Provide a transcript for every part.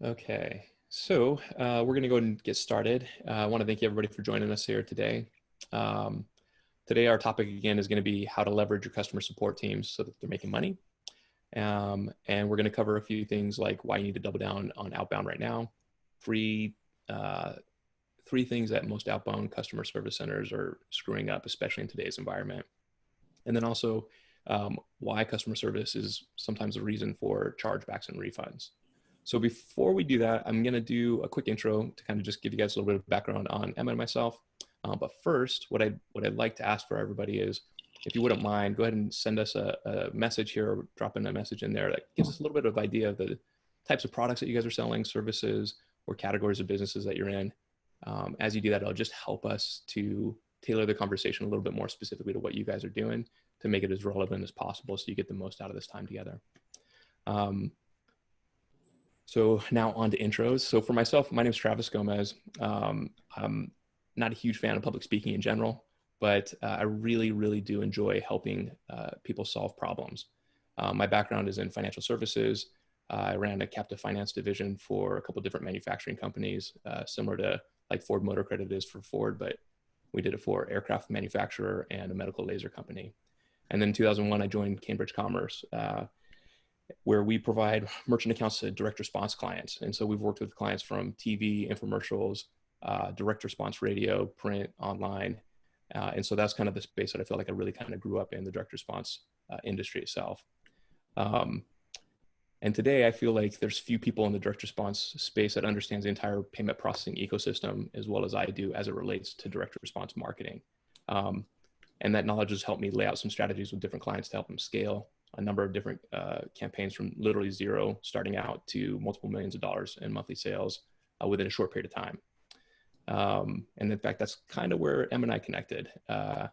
Okay, so we're going to go and get started. I want to thank you everybody for joining us here today. Um, Today, our topic again is going to be how to leverage your customer support teams so that they're making money. And we're going to cover a few things like why you need to double down on outbound right now, three uh, three things that most outbound customer service centers are screwing up, especially in today's environment, and then also why customer service is sometimes a reason for chargebacks and refunds. So before we do that, I'm going to do a quick intro to kind of just give you guys a little bit of background on Emma and myself. But first, what I'd like to ask for everybody is, if you wouldn't mind, go ahead and send us a message here, or drop in a message in there that gives us a little bit of idea of the types of products that you guys are selling, services, or categories of businesses that you're in. As you do that, it'll just help us to tailor the conversation a little bit more specifically to what you guys are doing to make it as relevant as possible so you get the most out of this time together. So now on to intros. So for myself, my name is Travis Gomez. I'm not a huge fan of public speaking in general, but I really, really do enjoy helping people solve problems. My background is in financial services. I ran a captive finance division for a couple of different manufacturing companies, similar to like Ford Motor Credit is for Ford, but we did it for aircraft manufacturer and a medical laser company. And then in 2001, I joined Cambridge Commerce, where we provide merchant accounts to direct response clients. And so we've worked with clients from TV, infomercials, direct response radio, print, online. And so that's kind of the space that I feel like I really kind of grew up in, the direct response industry itself. And today I feel like there's few people in the direct response space that understands the entire payment processing ecosystem as well as I do as it relates to direct response marketing. And that knowledge has helped me lay out some strategies with different clients to help them scale a number of different campaigns from literally zero starting out to multiple millions of dollars in monthly sales within a short period of time. And in fact, that's kind of where Emma and I connected. Emma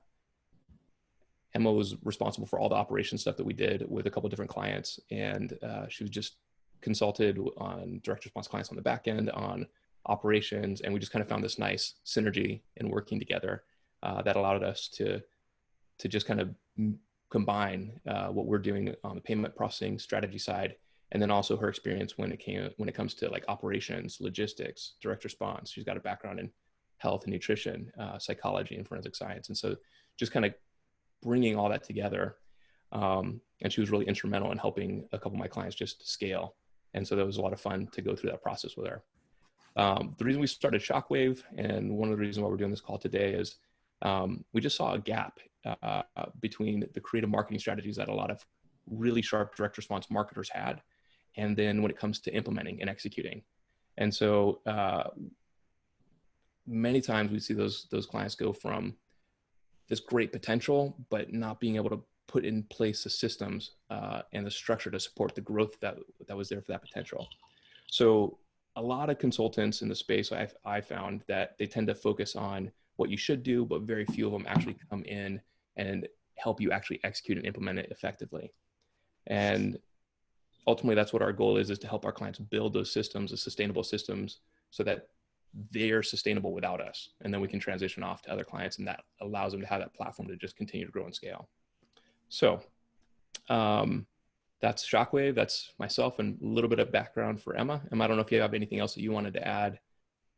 was responsible for all the operation stuff that we did with a couple of different clients. And she was just consulted on direct response clients on the back end on operations. And we just kind of found this nice synergy in working together that allowed us to just kind of combine what we're doing on the payment processing strategy side, and then also her experience when it comes to like operations, logistics, direct response. She's got a background in health and nutrition, psychology, and forensic science, and so just kind of bringing all that together. And she was really instrumental in helping a couple of my clients just scale, and so that was a lot of fun to go through that process with her. The reason we started Shockwave, and one of the reasons why we're doing this call today, is we just saw a gap between the creative marketing strategies that a lot of really sharp direct response marketers had, and then when it comes to implementing and executing. And so many times we see those clients go from this great potential, but not being able to put in place the systems and the structure to support the growth that was there for that potential. So a lot of consultants in the space, I found that they tend to focus on what you should do, but very few of them actually come in and help you actually execute and implement it effectively. And ultimately, that's what our goal is to help our clients build those systems, the sustainable systems, so that they're sustainable without us. And then we can transition off to other clients, and that allows them to have that platform to just continue to grow and scale. So that's Shockwave. That's myself, and a little bit of background for Emma. Emma, I don't know if you have anything else that you wanted to add.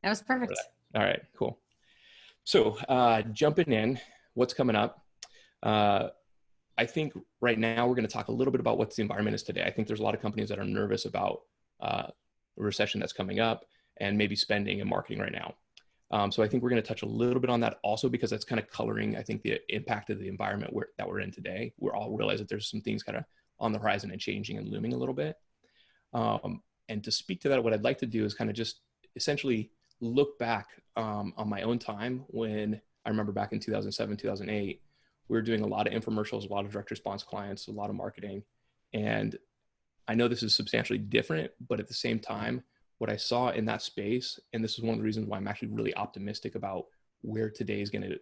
That was perfect. All right, cool. So jumping in, what's coming up? I think right now we're going to talk a little bit about what the environment is today. I think there's a lot of companies that are nervous about a recession that's coming up and maybe spending and marketing right now. So I think we're going to touch a little bit on that also, because that's kind of coloring, I think, the impact of the environment that we're in today. We're all realize that there's some things kind of on the horizon and changing and looming a little bit. And to speak to that, what I'd like to do is kind of just essentially look back on my own time when I remember back in 2007, 2008, we were doing a lot of infomercials, a lot of direct response clients, a lot of marketing. And I know this is substantially different, but at the same time, what I saw in that space, and this is one of the reasons why I'm actually really optimistic about where today is going to,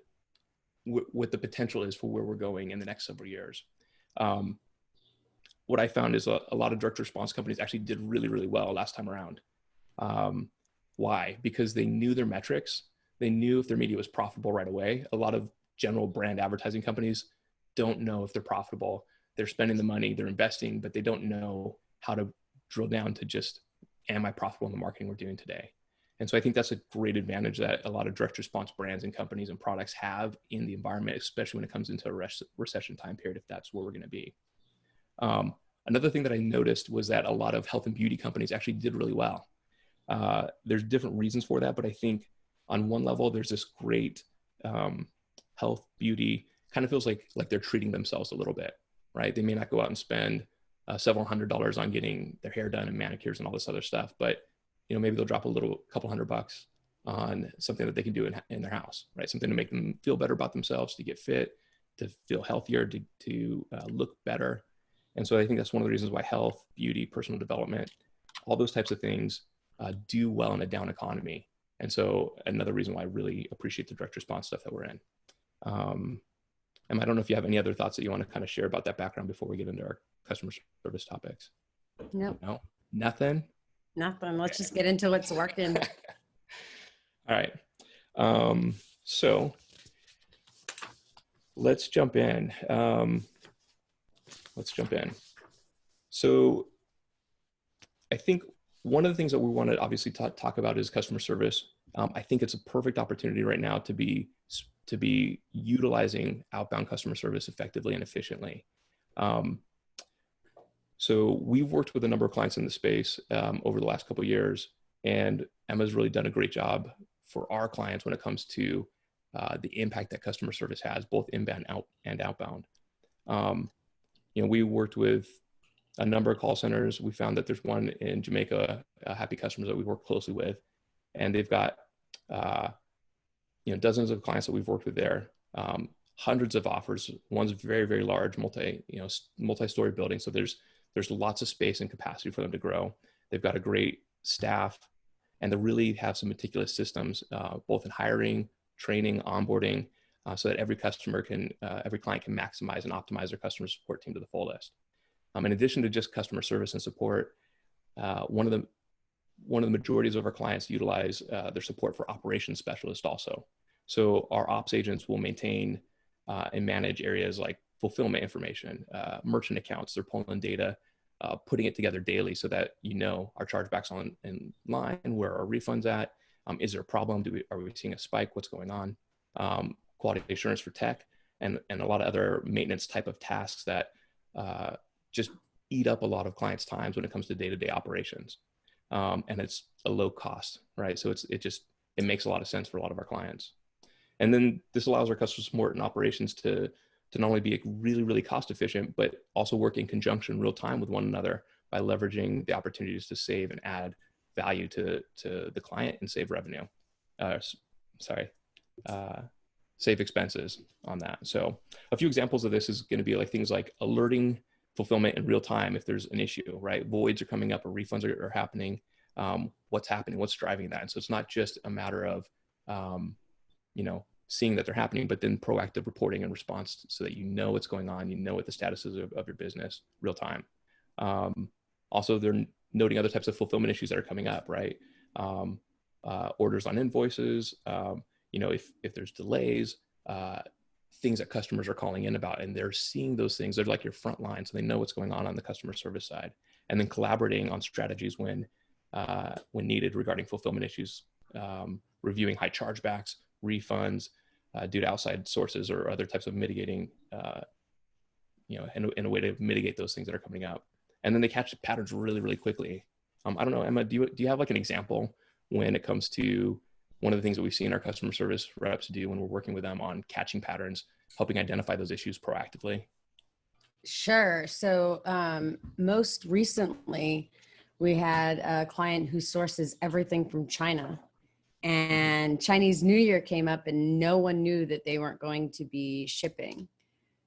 what the potential is for where we're going in the next several years. What I found is a lot of direct response companies actually did really, really well last time around. Why? Because they knew their metrics. They knew if their media was profitable right away. A lot of general brand advertising companies don't know if they're profitable. They're spending the money, they're investing, but they don't know how to drill down to just am I profitable in the marketing we're doing today? And so I think that's a great advantage that a lot of direct response brands and companies and products have in the environment, especially when it comes into a recession time period, if that's where we're going to be. Another thing that I noticed was that a lot of health and beauty companies actually did really well. There's different reasons for that, but I think on one level, there's this great health, beauty, kind of feels like they're treating themselves a little bit, right? They may not go out and spend several $100s on getting their hair done and manicures and all this other stuff, but maybe they'll drop couple $100 on something that they can do in their house, right? Something to make them feel better about themselves, to get fit, to feel healthier, to look better. And so I think that's one of the reasons why health, beauty, personal development, all those types of things do well in a down economy. And so another reason why I really appreciate the direct response stuff that we're in. And I don't know if you have any other thoughts that you want to kind of share about that background before we get into our customer service topics. Nope. No, nothing. Let's just get into what's working. All right. So let's jump in. So I think one of the things that we want to obviously talk about is customer service. I think it's a perfect opportunity right now to be utilizing outbound customer service effectively and efficiently. So we've worked with a number of clients in the space over the last couple of years, and Emma's really done a great job for our clients when it comes to the impact that customer service has, both inbound and outbound. We worked with a number of call centers. We found that there's one in Jamaica, Happy Customers, that we work closely with, and they've got dozens of clients that we've worked with there, hundreds of offers. One's very, very large, multi-story building. So there's lots of space and capacity for them to grow. They've got a great staff, and they really have some meticulous systems, both in hiring, training, onboarding, so that every client can maximize and optimize their customer support team to the fullest. In addition to just customer service and support, one of the majorities of our clients utilize their support for operations specialists also. So our ops agents will maintain and manage areas like fulfillment information, merchant accounts. They're pulling data, putting it together daily so that our chargebacks in line, where our refunds at, is there a problem? Are we seeing a spike? What's going on? Quality assurance for tech, and a lot of other maintenance type of tasks that just eat up a lot of clients' times when it comes to day-to-day operations. And it's a low cost, right? So it makes a lot of sense for a lot of our clients. And then this allows our customer support and operations to not only be really, really cost efficient, but also work in conjunction real time with one another by leveraging the opportunities to save and add value to the client and save revenue. Save expenses on that. So a few examples of this is going to be like things like alerting fulfillment in real time if there's an issue, right? Voids are coming up or refunds are happening. What's happening? What's driving that? And so it's not just a matter of, seeing that they're happening, but then proactive reporting and response so that what's going on, what the status is of your business real time. Also, they're noting other types of fulfillment issues that are coming up, right? Orders on invoices, if there's delays, things that customers are calling in about, and they're seeing those things. They're like your front line, so they know what's going on the customer service side, and then collaborating on strategies when needed regarding fulfillment issues, reviewing high chargebacks, refunds due to outside sources or other types of mitigating, in a way to mitigate those things that are coming up. And then they catch the patterns really, really quickly. I don't know, Emma, do you have like an example when it comes to one of the things that we've seen our customer service reps do when we're working with them on catching patterns, helping identify those issues proactively? Sure. So most recently, we had a client who sources everything from China, and Chinese New Year came up and no one knew that they weren't going to be shipping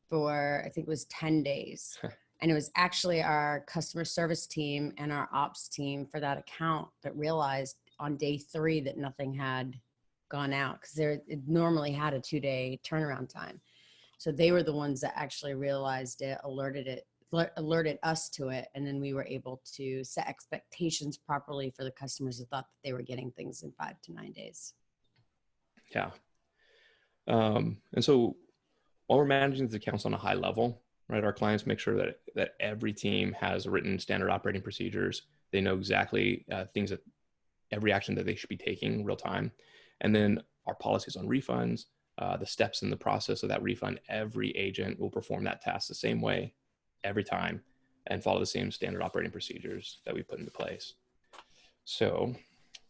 for, I think it was 10 days. And it was actually our customer service team and our ops team for that account that realized on day 3 that nothing had gone out, because it normally had a 2-day turnaround time. So they were the ones that actually realized it, alerted us to it, and then we were able to set expectations properly for the customers that thought that they were getting things in 5 to 9 days. Yeah. And so while we're managing the accounts on a high level, right, our clients make sure that every team has written standard operating procedures They know exactly things that every action that they should be taking real time. And then our policies on refunds, the steps in the process of that refund, every agent will perform that task the same way every time and follow the same standard operating procedures that we put into place. So,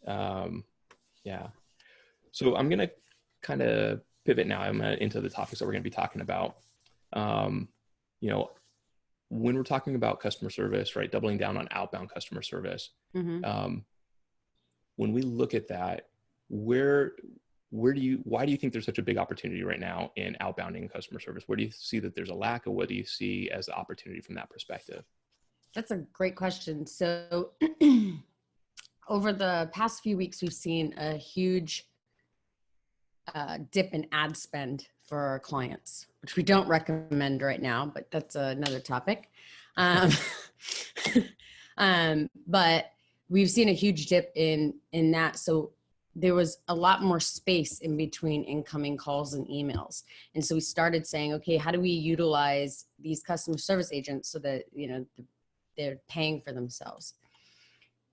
yeah. So I'm going to kind of pivot now. I'm into the topics that we're going to be talking about. You know, when we're talking about customer service, right, doubling down on outbound customer service, when we look at that, why do you think there's such a big opportunity right now in outbounding customer service? Where do you see that there's a lack, or what do you see as the opportunity from that perspective? That's a great question. So over the past few weeks, we've seen a huge dip in ad spend for our clients, which we don't recommend right now, but that's another topic. But we've seen a huge dip in that. So there was a lot more space in between incoming calls and emails. And so we started saying, okay, how do we utilize these customer service agents so that, you know, they're paying for themselves?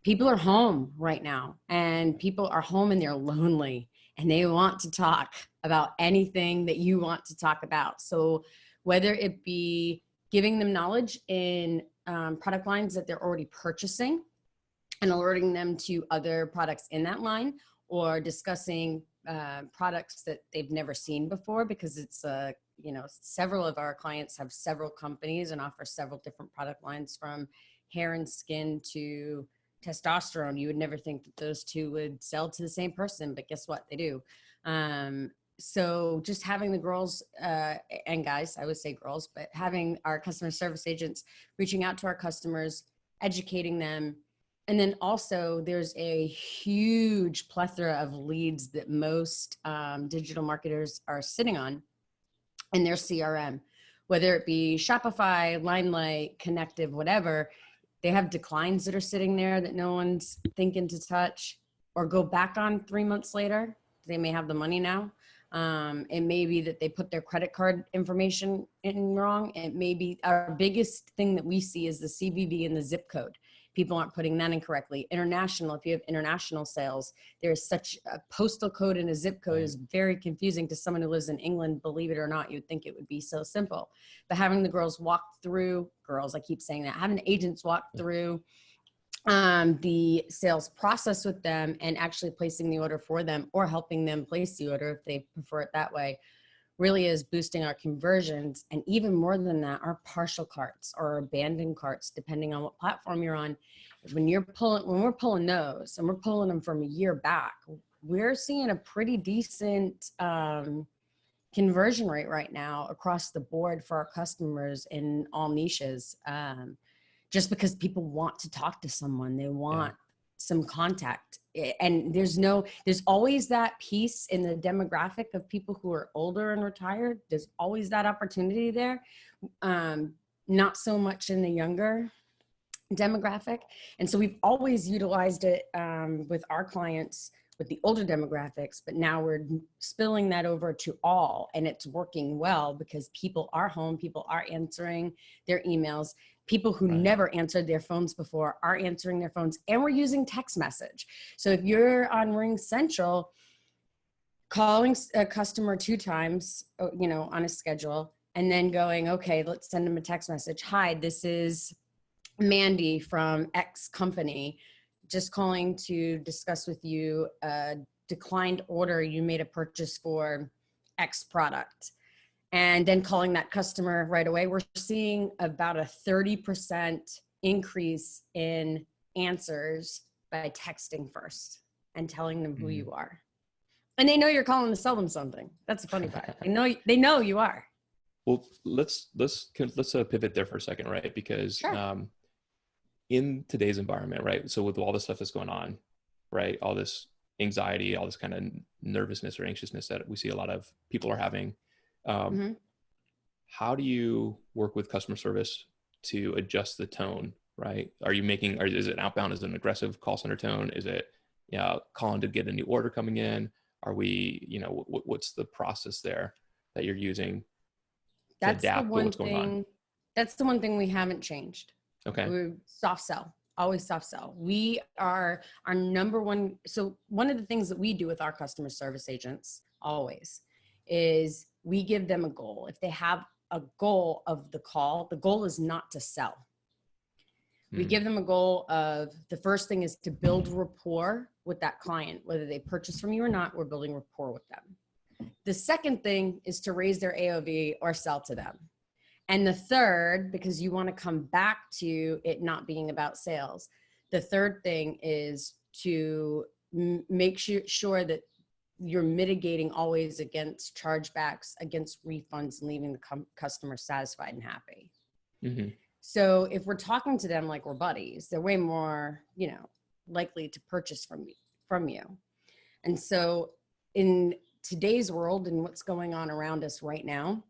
People are home right now, and people are home and they're lonely, and they want to talk about anything that you want to talk about. So whether it be giving them knowledge in product lines that they're already purchasing and alerting them to other products in that line, or discussing products that they've never seen before, because it's you know, several of our clients have several companies and offer several different product lines, from hair and skin to testosterone. You would never think that those two would sell to the same person, but guess what? They do. So just having the girls and guys, I would say girls, but having our customer service agents reaching out to our customers, educating them. And then also there's a huge plethora of leads that most digital marketers are sitting on in their CRM, whether it be Shopify, Limelight, Connective, whatever. They have declines that are sitting there that no one's thinking to touch or go back on 3 months later. They may have the money now. It may be that they put their credit card information in wrong. It may be, our biggest thing that we see is the CVV and the zip code. People aren't putting that in correctly. International, if you have international sales, there's such a postal code and a zip code is very confusing to someone who lives in England. Believe it or not, you'd think it would be so simple. But having the girls walk through, I keep saying that, having the agents walk through the sales process with them and actually placing the order for them, or helping them place the order if they prefer it that way, really is boosting our conversions. And even more than that, our partial carts or abandoned carts, depending on what platform you're on. When we're pulling those, and we're pulling them from a year back, we're seeing a pretty decent conversion rate right now across the board for our customers in all niches. Just because people want to talk to someone, they want some contact. And there's always that piece in the demographic of people who are older and retired. There's always that opportunity there. Not so much in the younger demographic. And so we've always utilized it with our clients with the older demographics, but now we're spilling that over to all, and it's working well because people are home, people are answering their emails. People who never answered their phones before are answering their phones, and we're using text message. So if you're on Ring Central, calling a customer 2 times, you know, on a schedule, and then going, okay, let's send them a text message. Hi, this is Mandy from X company, just calling to discuss with you a declined order. You made a purchase for X product. And then calling that customer right away. We're seeing about a 30% increase in answers by texting first and telling them who you are. And they know you're calling to sell them something. That's the funny part. They know you are. Well, let's pivot there for a second, right? Because in today's environment, right? So with all the stuff that's going on, right? All this anxiety, all this kind of nervousness or anxiousness that we see a lot of people are having. How do you work with customer service to adjust the tone, right? Is it outbound? Is it an aggressive call center tone? Is it, calling to get a new order coming in? Are we, what's the process there that you're using to adapt to what's going on? That's the one thing we haven't changed. Okay. We're soft sell. always soft sell. We are our number one. So one of the things that we do with our customer service agents always is we give them a goal. If they have a goal of the call, the goal is not to sell. We give them a goal of, the first thing is to build rapport with that client, whether they purchase from you or not, we're building rapport with them. The second thing is to raise their AOV or sell to them. And the third, because you want to come back to it not being about sales, the third thing is to make sure that you're mitigating always against chargebacks, against refunds, and leaving the customer satisfied and happy. Mm-hmm. So if we're talking to them like we're buddies, they're way more, likely to purchase from you. And so in today's world and what's going on around us right now,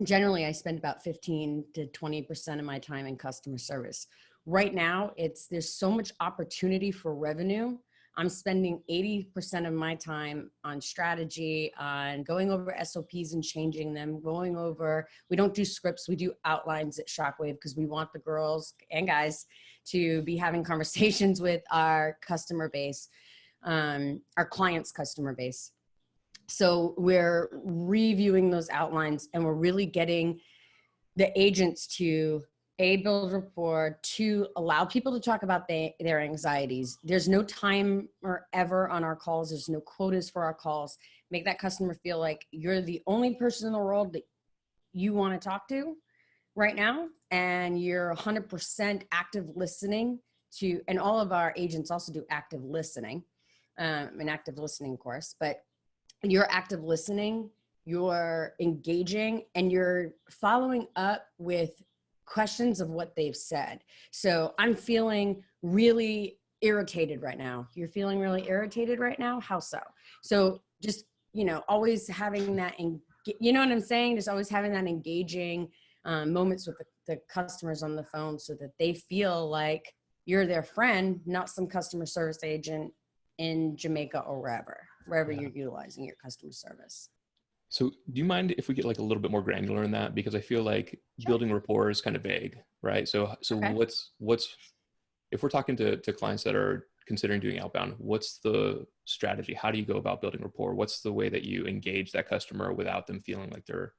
generally I spend about 15 to 20% of my time in customer service. Right now, there's so much opportunity for revenue. I'm spending 80% of my time on strategy, on going over SOPs and changing them, we don't do scripts, we do outlines at Shockwave because we want the girls and guys to be having conversations with our customer base, our clients' customer base. So we're reviewing those outlines and we're really getting the agents to build rapport, to allow people to talk about their anxieties. There's no timer ever on our calls. There's no quotas for our calls. Make that customer feel like you're the only person in the world that you want to talk to right now. And you're 100% active listening to, and all of our agents also do active listening, an active listening course, but you're active listening, you're engaging, and you're following up with questions of what they've said. So I'm feeling really irritated right now. You're feeling really irritated right now? How so? So just, always having that, you know what I'm saying? Just always having that engaging moments with the customers on the phone so that they feel like you're their friend, not some customer service agent in Jamaica or wherever you're utilizing your customer service. So do you mind if we get like a little bit more granular in that? Because I feel like building rapport is kind of vague, right? So okay. what's, if we're talking to clients that are considering doing outbound, what's the strategy? How do you go about building rapport? What's the way that you engage that customer without them feeling like they're,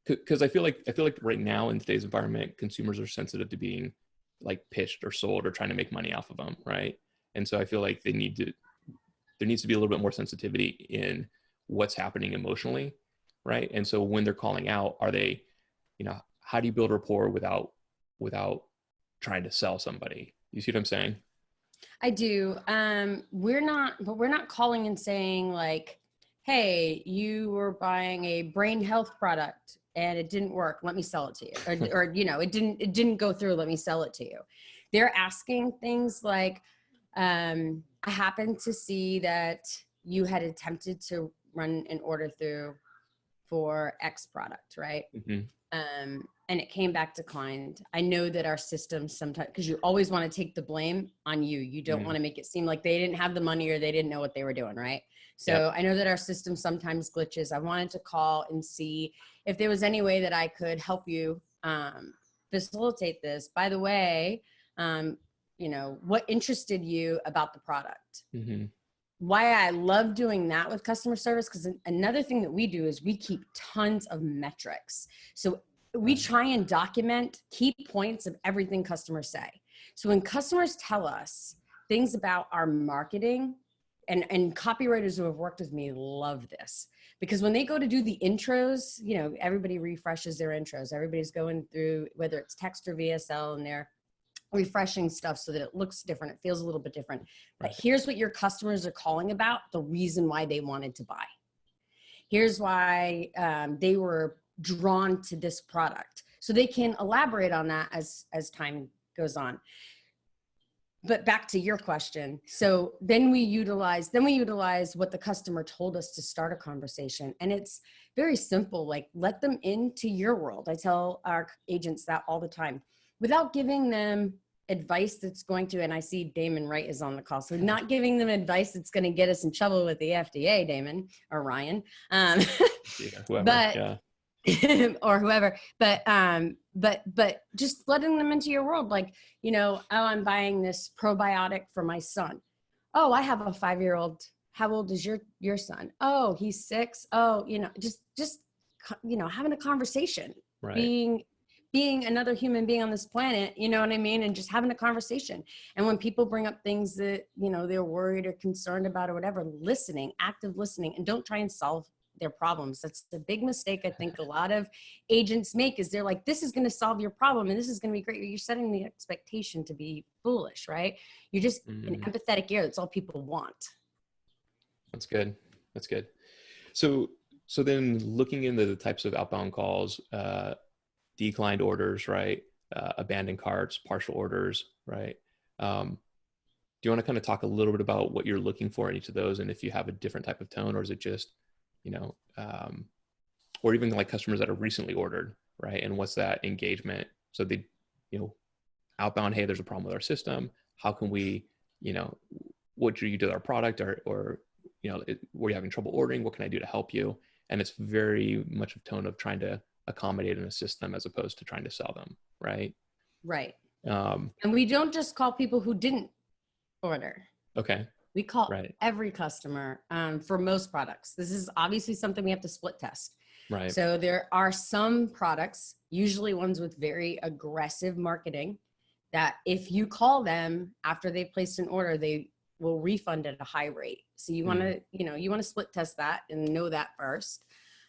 because I feel like right now in today's environment, consumers are sensitive to being like pitched or sold or trying to make money off of them, right? And so I feel like there needs to be a little bit more sensitivity in what's happening emotionally, right? And so when they're calling out, are they, how do you build rapport without trying to sell somebody? You see what I'm saying? I do. We're not calling and saying like, hey, you were buying a brain health product and it didn't work, let me sell it to you. Or it didn't go through, let me sell it to you. They're asking things like, I happened to see that you had attempted to run an order through for X product, right? Mm-hmm. And it came back declined. I know that our system sometimes, because you always want to take the blame on you. You don't want to make it seem like they didn't have the money or they didn't know what they were doing, right? So I know that our system sometimes glitches. I wanted to call and see if there was any way that I could help you facilitate this. By the way, what interested you about the product? Mm-hmm. Why I love doing that with customer service, because another thing that we do is we keep tons of metrics. So we try and document key points of everything customers say. So when customers tell us things about our marketing, and copywriters who have worked with me love this, because when they go to do the intros, everybody refreshes their intros. Everybody's going through, whether it's text or VSL, and they're refreshing stuff so that it looks different. It feels a little bit different. But here's what your customers are calling about, the reason why they wanted to buy. Here's why they were drawn to this product. So they can elaborate on that as time goes on. But back to your question. So then we utilize what the customer told us to start a conversation. And it's very simple, like let them into your world. I tell our agents that all the time, without giving them advice that's going to, and I see Damon Wright is on the call, so not giving them advice that's going to get us in trouble with the FDA, Damon or Ryan. Whoever, or whoever, but just letting them into your world. Like, oh, I'm buying this probiotic for my son. Oh, I have a 5-year-old. How old is your son? Oh, he's 6. Oh, just having a conversation, Right. being another human being on this planet, you know what I mean? And just having a conversation. And when people bring up things that, they're worried or concerned about or whatever, listening, active listening, and don't try and solve their problems. That's the big mistake I think a lot of agents make, is they're like, this is going to solve your problem and this is going to be great. You're setting the expectation to be foolish, right? You're just an empathetic ear. That's all people want. That's good. That's good. So then looking into the types of outbound calls, declined orders, right? Abandoned carts, partial orders, right? Do you want to kind of talk a little bit about what you're looking for in each of those, and if you have a different type of tone, or is it just, or even like customers that are recently ordered, right? And what's that engagement? So they, outbound, hey, there's a problem with our system. How can we, what do you do with our product, or were you having trouble ordering? What can I do to help you? And it's very much a tone of trying to accommodate and assist them as opposed to trying to sell them, right? Right. And we don't just call people who didn't order. Okay. We call every customer for most products. This is obviously something we have to split test. Right. So there are some products, usually ones with very aggressive marketing, that if you call them after they placed an order, they will refund at a high rate. So you want to, you want to split test that and know that first.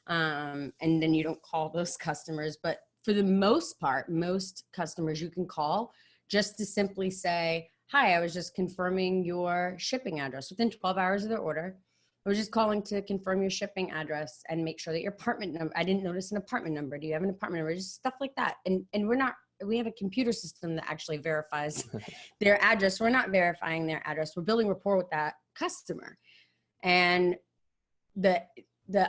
And then you don't call those customers. But for the most part, most customers you can call just to simply say, hi, I was just confirming your shipping address within 12 hours of their order. I was just calling to confirm your shipping address and make sure that your apartment number, I didn't notice an apartment number. Do you have an apartment number? Just stuff like that. And we have a computer system that actually verifies their address. We're not verifying their address. We're building rapport with that customer. And the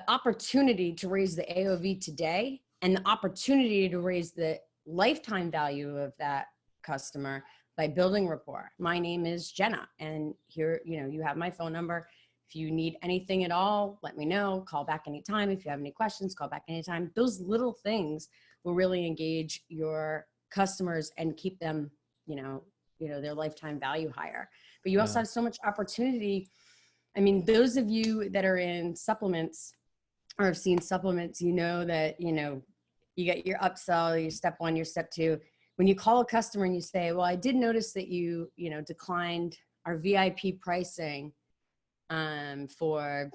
opportunity to raise the AOV today and the opportunity to raise the lifetime value of that customer by building rapport. My name is Jenna, and here, you have my phone number. If you need anything at all, let me know. Call back anytime. If you have any questions, call back anytime. Those little things will really engage your customers and keep them, their lifetime value higher. But you also have so much opportunity. I mean, those of you that are in supplements or have seen supplements, that, you get your upsell, your step 1, your step 2. When you call a customer and you say, well, I did notice that you declined our VIP pricing for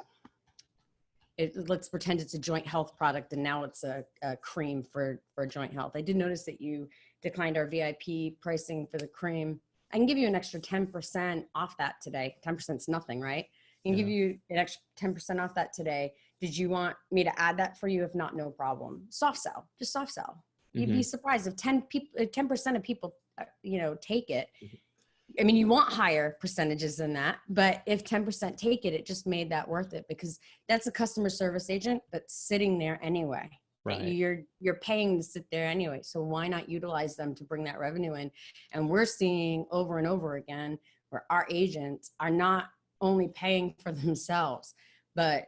it, let's pretend it's a joint health product and now it's a cream for joint health. I did notice that you declined our VIP pricing for the cream. I can give you an extra 10% off that today. 10% is nothing, right? I can give you an extra 10% off that today. Did you want me to add that for you? If not, no problem. Soft sell, just soft sell. You'd be surprised if 10% of people, take it. I mean, you want higher percentages than that, but if 10% take it, it just made that worth it, because that's a customer service agent that's sitting there anyway. Right. You're paying to sit there anyway. So why not utilize them to bring that revenue in? And we're seeing over and over again where our agents are not only paying for themselves, but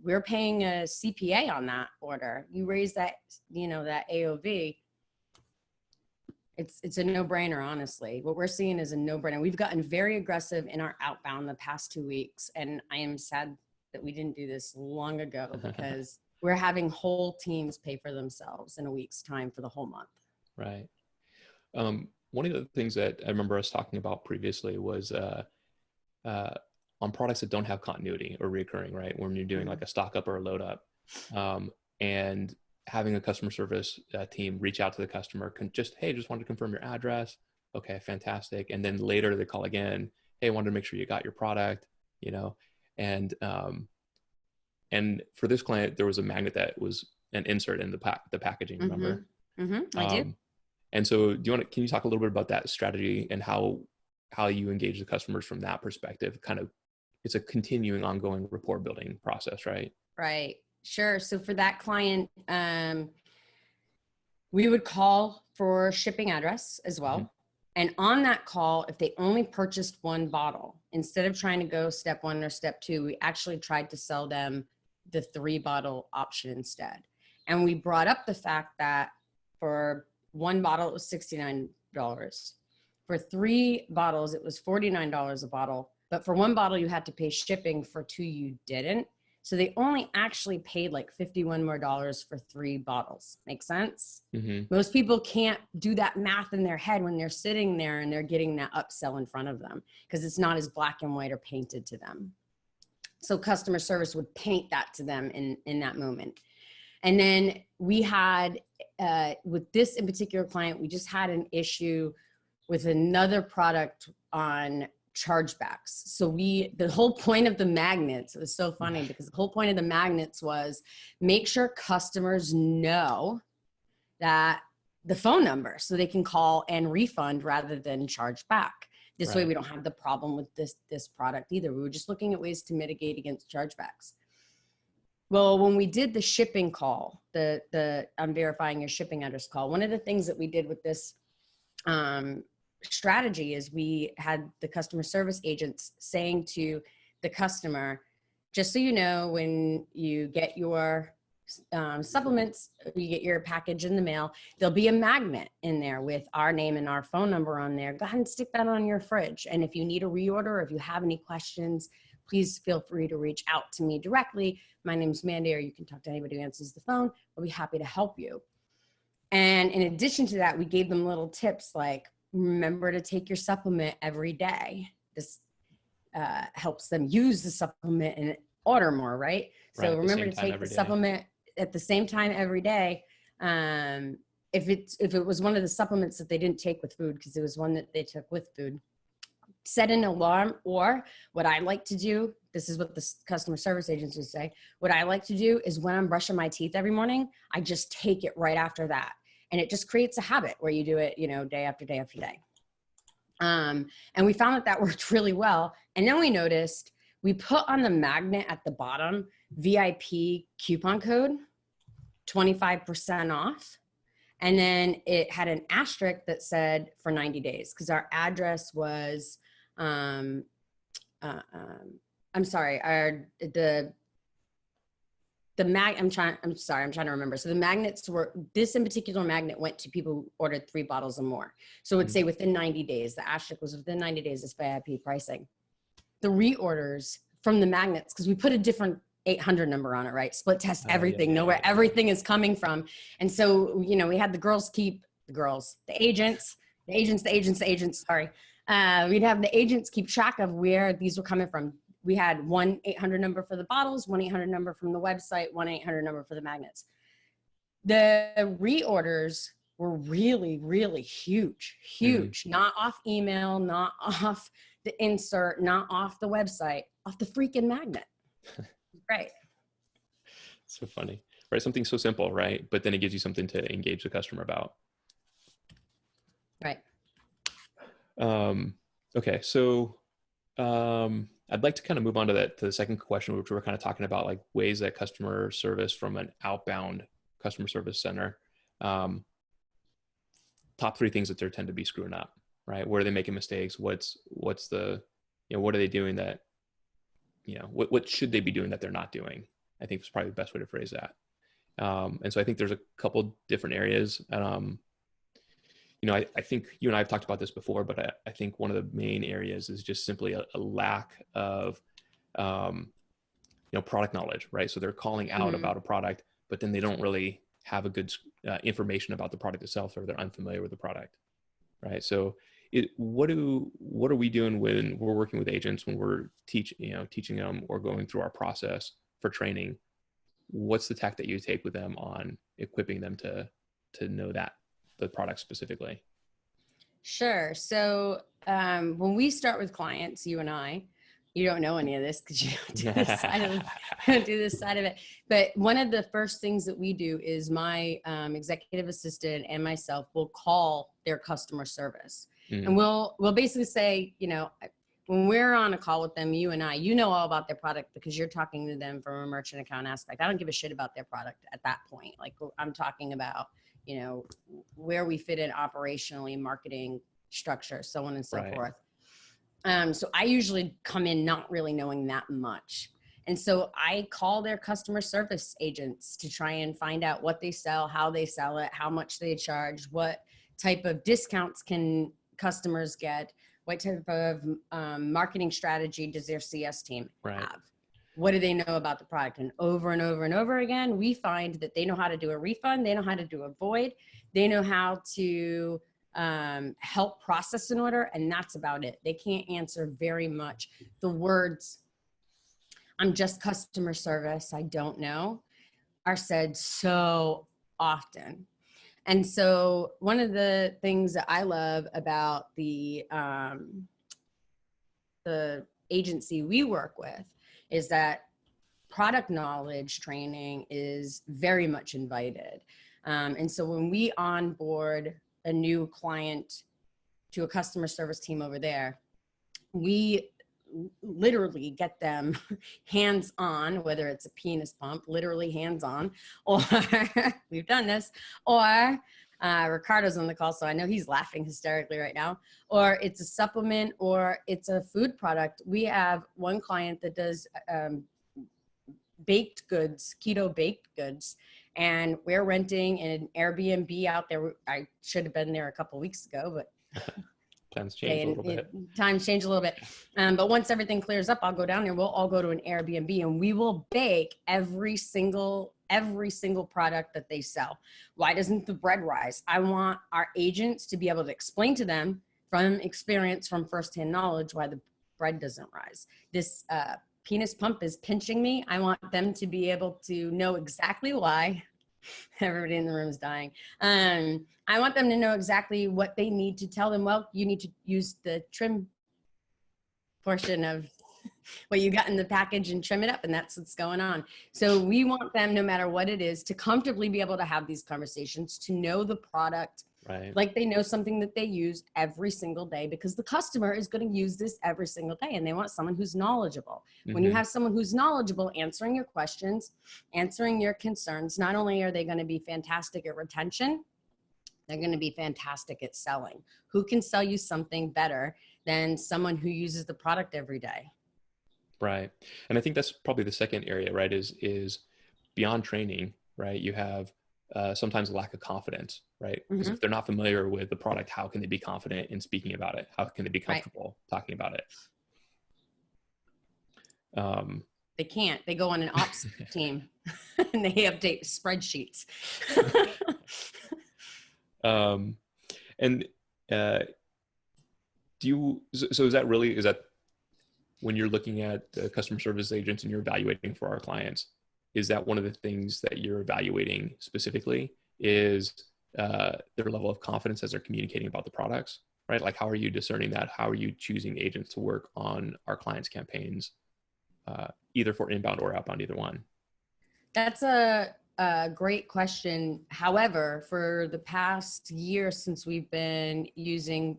we're paying a CPA on that order. You raise that, that AOV. It's a no-brainer, honestly. What we're seeing is a no-brainer. We've gotten very aggressive in our outbound the past 2 weeks, and I am sad that we didn't do this long ago, because we're having whole teams pay for themselves in a week's time for the whole month. Right. One of the things that I remember us talking about previously was on products that don't have continuity or recurring, right? When you're doing like a stock up or a load up, and having a customer service team reach out to the customer, just wanted to confirm your address. Okay, fantastic. And then later they call again, hey, I wanted to make sure you got your product, and for this client, there was a magnet that was an insert in the packaging, remember? I do. And so can you talk a little bit about that strategy and how you engage the customers from that perspective? Kind of, it's a continuing, ongoing rapport building process, right? Right. Sure. So for that client, we would call for shipping address as well. And on that call, if they only purchased one bottle, instead of trying to go step 1 or step 2, we actually tried to sell them the 3-bottle option instead. And we brought up the fact that for one bottle, it was $69. For 3 bottles, it was $49 a bottle. But for one bottle, you had to pay shipping. For 2, you didn't. So they only actually paid like $51 more for 3 bottles. Make sense? Mm-hmm. Most people can't do that math in their head when they're sitting there and they're getting that upsell in front of them because it's not as black and white or painted to them. So customer service would paint that to them in that moment. And then we had, with this in particular client, we just had an issue with another product on chargebacks. So the whole point of the magnets, it was so funny because the whole point of the magnets was make sure customers know that the phone number so they can call and refund rather than charge back. This way we don't have the problem with this product either. We were just looking at ways to mitigate against chargebacks. Well, when we did the shipping call, I'm verifying your shipping address call, one of the things that we did with this strategy is we had the customer service agents saying to the customer, just so you know, when you get your supplements, you get your package in the mail, there'll be a magnet in there with our name and our phone number on there. Go ahead and stick that on your fridge. And if you need a reorder, or if you have any questions, please feel free to reach out to me directly. My name's Mandy, or you can talk to anybody who answers the phone. I'll be happy to help you. And in addition to that, we gave them little tips like, remember to take your supplement every day. This helps them use the supplement and order more, right? So remember to take the supplement at the same time every day. If it was one of the supplements that they didn't take with food, because it was one that they took with food, set an alarm. Or what I like to do, this is what the customer service agents would say, what I like to do is when I'm brushing my teeth every morning, I just take it right after that. And it just creates a habit where you do it, day after day after day. And we found that worked really well. And then we noticed we put on the magnet at the bottom, VIP coupon code, 25% off. And then it had an asterisk that said for 90 days, because our address was, I'm sorry, I'm trying to remember. So the magnets this in particular magnet went to people who ordered 3 bottles or more. So it would say within 90 days, the asterisk was within 90 days is VIP pricing. The reorders from the magnets, because we put a different 800 number on it, right? Split test everything, know where everything is coming from. And so, we had the agents, sorry. We'd have the agents keep track of where these were coming from. We had 1-800 number for the bottles, 1-800 number from the website, 1-800 number for the magnets. The reorders were really, really huge, not off email, not off the insert, not off the website, off the freaking magnet. Right. So funny, right? Something so simple, right? But then it gives you something to engage the customer about. Right. Okay. So, I'd like to kind of move on to the second question, which we're kind of talking about, like ways that customer service from an outbound customer service center, top 3 things that they tend to be screwing up, right? Where are they making mistakes? What's the, what are they doing that, what should they be doing that they're not doing? I think is probably the best way to phrase that. And so I think there's a couple different areas. I think you and I have talked about this before, but I think one of the main areas is just simply a lack of, product knowledge, right? So they're calling out about a product, but then they don't really have a good information about the product itself, or they're unfamiliar with the product, right? So what are we doing when we're working with agents, when we're teaching them or going through our process for training? What's the tack that you take with them on equipping them to know the product specifically? Sure. So when we start with clients, you and I, you don't know any of this because you don't do this side of it. But one of the first things that we do is my executive assistant and myself will call their customer service. And we'll basically say, when we're on a call with them, you and I, all about their product because you're talking to them from a merchant account aspect. I don't give a shit about their product at that point. Like I'm talking about, where we fit in operationally, marketing structure, so on and so forth. So I usually come in not really knowing that much. And so I call their customer service agents to try and find out what they sell, how they sell it, how much they charge, what type of discounts can customers get, what type of marketing strategy does their CS team have? What do they know about the product? And over and over and over again, we find that they know how to do a refund. They know how to do a void. They know how to help process an order. And that's about it. They can't answer very much. The words, I'm just customer service, I don't know, are said so often. And so one of the things that I love about the agency we work with is that product knowledge training is very much invited. And so when we onboard a new client to a customer service team over there, we literally get them hands-on, whether it's a penis pump, literally hands-on, or we've done this, or Ricardo's on the call, so I know he's laughing hysterically right now, or it's a supplement, or it's a food product. We have one client that does baked goods, keto baked goods, and we're renting an Airbnb out there. I should have been there a couple of weeks ago, but times change a little bit. Times change a little bit. But once everything clears up, I'll go down there. We'll all go to an Airbnb and we will bake every single product that they sell. Why doesn't the bread rise? I want our agents to be able to explain to them from experience, from firsthand knowledge, why the bread doesn't rise. This penis pump is pinching me. I want them to be able to know exactly why. Everybody in the room is dying. I want them to know exactly what they need to tell them. Well, you need to use the trim portion of what you got in the package and trim it up, and that's what's going on. So we want them, no matter what it is, to comfortably be able to have these conversations, to know the product, like they know something that they use every single day, because the customer is going to use this every single day, and they want someone who's knowledgeable. When you have someone who's knowledgeable answering your questions, answering your concerns, not only are they going to be fantastic at retention, they're going to be fantastic at selling. Who can sell you something better than someone who uses the product every day? Right. And I think that's probably the second area, right, is beyond training, right? You have sometimes a lack of confidence, right? Because if they're not familiar with the product, how can they be confident in speaking about it? How can they be comfortable talking about it? They can't. They go on an ops team and they update spreadsheets. So is that when you're looking at the customer service agents and you're evaluating for our clients, is that one of the things that you're evaluating specifically is their level of confidence as they're communicating about the products, right? Like, how are you discerning that? How are you choosing agents to work on our clients' campaigns, either for inbound or outbound, either one? That's a great question. However, for the past year since we've been using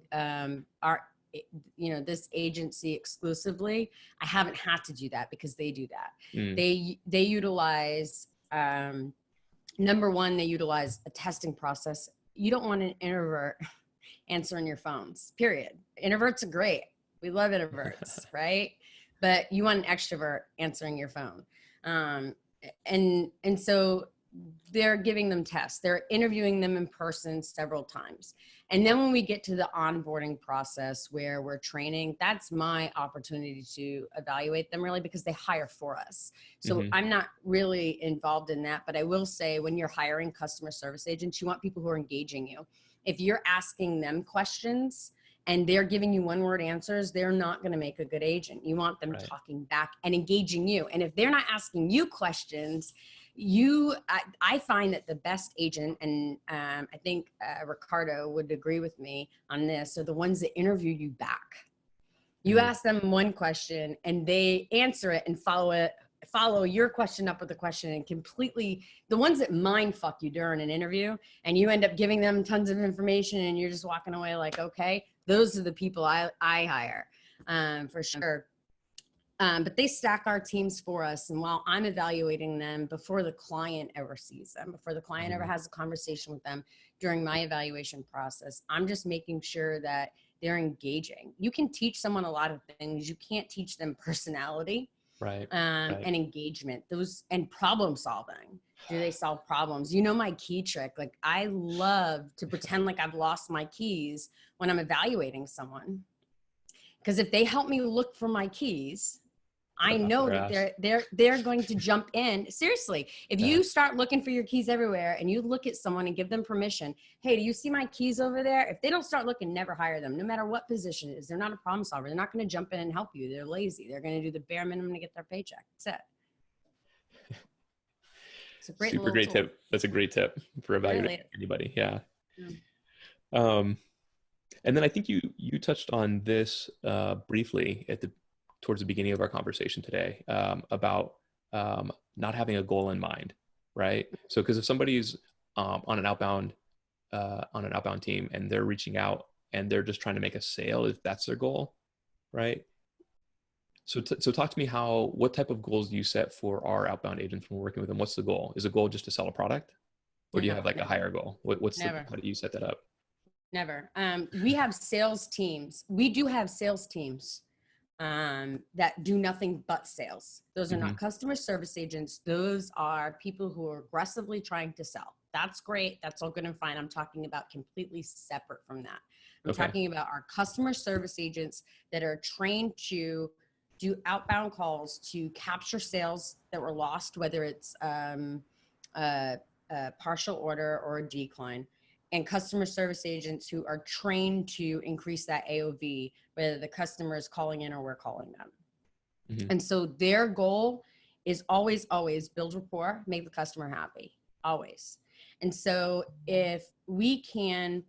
this agency exclusively, I haven't had to do that because they do that. They utilize, number one, they utilize a testing process. You don't want an introvert answering your phones, period. Introverts are great. We love introverts, right? But you want an extrovert answering your phone. And so they're giving them tests. They're interviewing them in person several times. And then when we get to the onboarding process where we're training, that's my opportunity to evaluate them, really, because they hire for us. So I'm not really involved in that, but I will say, when you're hiring customer service agents, you want people who are engaging you. If you're asking them questions and they're giving you one-word answers, they're not going to make a good agent. You want them talking back and engaging you. And if they're not asking you questions, I find that the best agent, and I think Ricardo would agree with me on this, are the ones that interview you back. You ask them one question and they answer it and follow your question up with a question, and completely, the ones that mind fuck you during an interview and you end up giving them tons of information and you're just walking away like, okay, those are the people I hire for sure. But they stack our teams for us. And while I'm evaluating them before the client ever sees them, before the client ever has a conversation with them during my evaluation process, I'm just making sure that they're engaging. You can teach someone a lot of things. You can't teach them personality. Right. Right. and engagement, those, and problem solving. Do they solve problems? You know, my key trick, like I love to pretend like I've lost my keys when I'm evaluating someone. Because if they help me look for my keys, I Right off know their that ass. they're going to jump in. Seriously, if Yeah. you start looking for your keys everywhere and you look at someone and give them permission, hey, do you see my keys over there? If they don't start looking, never hire them, no matter what position it is. They're not a problem solver. They're not going to jump in and help you. They're lazy. They're going to do the bare minimum to get their paycheck. That's it. It's a great Super little great tool. tip. That's a great tip for evaluating Really. anybody. Yeah. Yeah. Um, and then I think you touched on this briefly at the towards the beginning of our conversation today, about not having a goal in mind, right? So because if somebody's on an outbound team and they're reaching out and they're just trying to make a sale, if that's their goal, right? So so talk to me, what type of goals do you set for our outbound agents when we're working with them? What's the goal? Is the goal just to sell a product, or do you No, have like a never, higher goal? never, How do you set that up? never. We have sales teams. We do have sales teams that do nothing but sales. Those are Hmm. not customer service agents. Those are people who are aggressively trying to sell. That's great. That's all good and fine. I'm talking about completely separate from that. I'm Okay. talking about our customer service agents that are trained to do outbound calls to capture sales that were lost, whether it's a, a partial order or a decline, and customer service agents who are trained to increase that AOV, whether the customer is calling in or we're calling them. Hmm. And so their goal is always, always build rapport, make the customer happy, always. And so if we can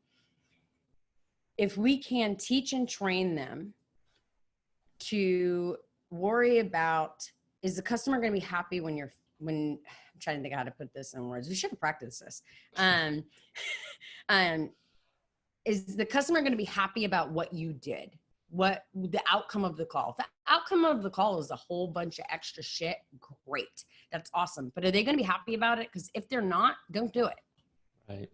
teach and train them to worry about, is the customer going to be happy when I'm trying to think of how to put this in words. We should have practiced this. Um, um, is the customer going to be happy about what you did? What the outcome of the call? If the outcome of the call is a whole bunch of extra shit, great. That's awesome. But are they going to be happy about it? Because if they're not, don't do it. Right.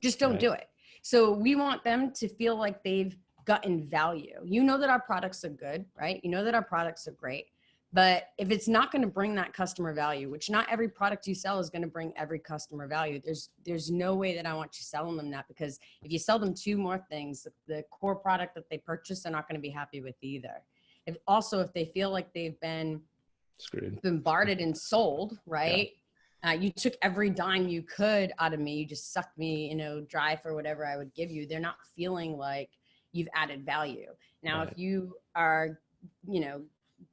Just don't Right. do it. So we want them to feel like they've gotten value. You know that our products are good, right? You know that our products are great. But if it's not going to bring that customer value, which not every product you sell is going to bring every customer value, there's no way that I want you selling them that, because if you sell them two more things, the core product that they purchase, they're not going to be happy with either. If they feel like they've been Screwed. bombarded and sold, Yeah. right? You took every dime you could out of me. You just sucked me, dry for whatever I would give you. They're not feeling like you've added value. Now, Right. if you are,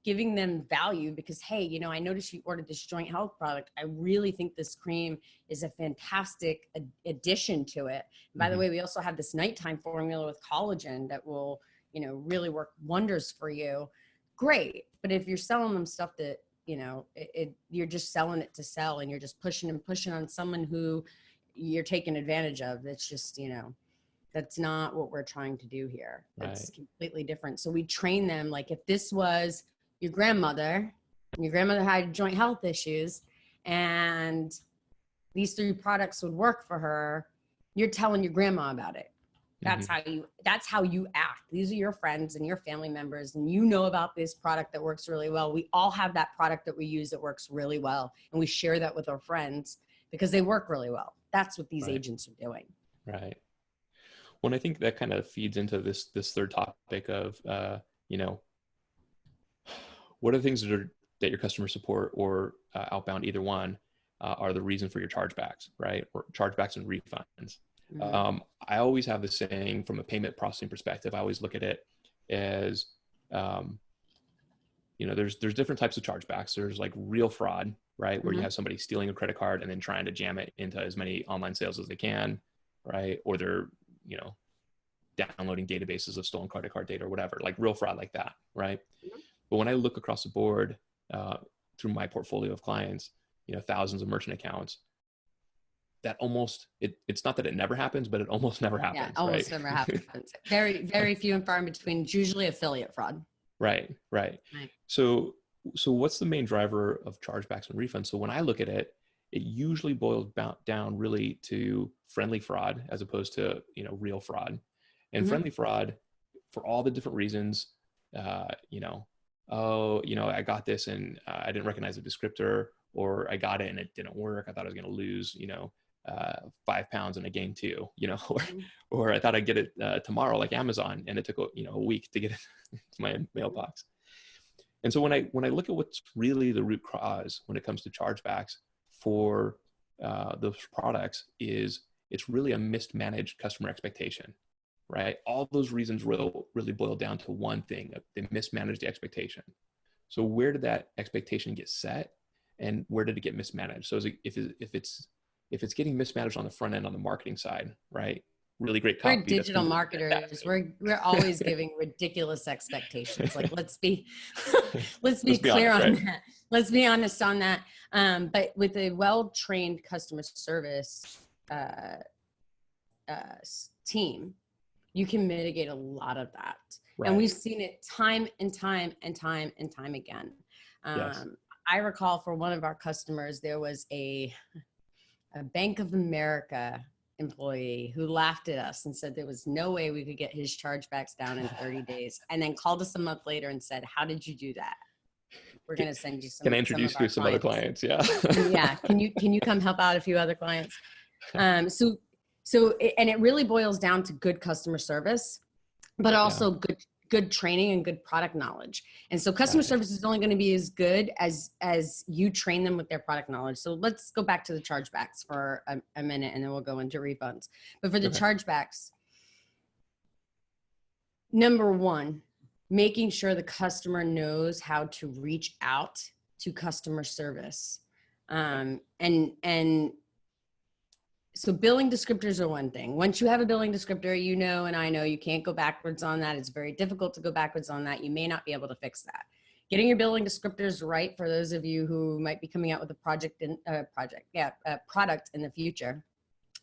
giving them value because, hey, I noticed you ordered this joint health product. I really think this cream is a fantastic addition to it. And by the Hmm. way, we also have this nighttime formula with collagen that will, really work wonders for you. Great. But if you're selling them stuff that, you're just selling it to sell, and you're just pushing and pushing on someone who you're taking advantage of, that's just, that's not what we're trying to do here. That's Right. completely different. So we train them like, if this was your grandmother, and your grandmother had joint health issues, and these three products would work for her, you're telling your grandma about it. Hmm. That's how you act. These are your friends and your family members, and you know about this product that works really well. We all have that product that we use that works really well, and we share that with our friends because they work really well. That's what these Right. agents are doing. Right. Well, I think that kind of feeds into this third topic of you know, what are the things that your customer support or outbound, either one, are the reason for your chargebacks, right? Or chargebacks and refunds. Mm-hmm. I always have the saying from a payment processing perspective. I always look at it as, um, there's different types of chargebacks. There's like real fraud, right, where you Mm-hmm. have somebody stealing a credit card and then trying to jam it into as many online sales as they can, right? Or they're you know downloading databases of stolen credit card data or whatever, like real fraud like that, right? But when I look across the board through my portfolio of clients, thousands of merchant accounts, that it's not that it never happens, but it almost never Yeah, happens, right? almost never happens. Very, very few and far in between. It's usually affiliate fraud. Right, right. Right. So what's the main driver of chargebacks and refunds? So when I look at it, it usually boils down really to friendly fraud as opposed to real fraud. And Mm-hmm. friendly fraud, for all the different reasons, uh, you know, oh, I got this and I didn't recognize the descriptor, or I got it and it didn't work. I thought I was going to lose, 5 pounds in a game too, or I thought I'd get it tomorrow, like Amazon, and it took, a week to get it to my mailbox. And so when I look at what's really the root cause when it comes to chargebacks for those products, is it's really a mismanaged customer expectation, right? All those reasons really boil down to one thing: they mismanaged the expectation. So where did that expectation get set, and where did it get mismanaged? So if it's getting mismanaged on the front end, on the marketing side, right? Really great copy. We're digital marketers. We're always giving ridiculous expectations. Like, let's be clear on that. Let's be honest on that. But with a well-trained customer service team, you can mitigate a lot of that. Right. And we've seen it time and time and time and time again. Yes. I recall for one of our customers, there was a Bank of America employee who laughed at us and said there was no way we could get his chargebacks down in 30 days. And then called us a month later and said, "How did you do that? We're going to send you some." Can I introduce you to some other clients? Yeah. Yeah. Can you come help out a few other clients? And it really boils down to good customer service, but also good training and good product knowledge. And so customer service is only going to be as good as you train them with their product knowledge. So let's go back to the chargebacks for a minute, and then we'll go into refunds. But for the chargebacks, number one, making sure the customer knows how to reach out to customer service. So billing descriptors are one thing. Once you have a billing descriptor, and I know you can't go backwards on that. It's very difficult to go backwards on that. You may not be able to fix that. Getting your billing descriptors right, for those of you who might be coming out with a product in the future,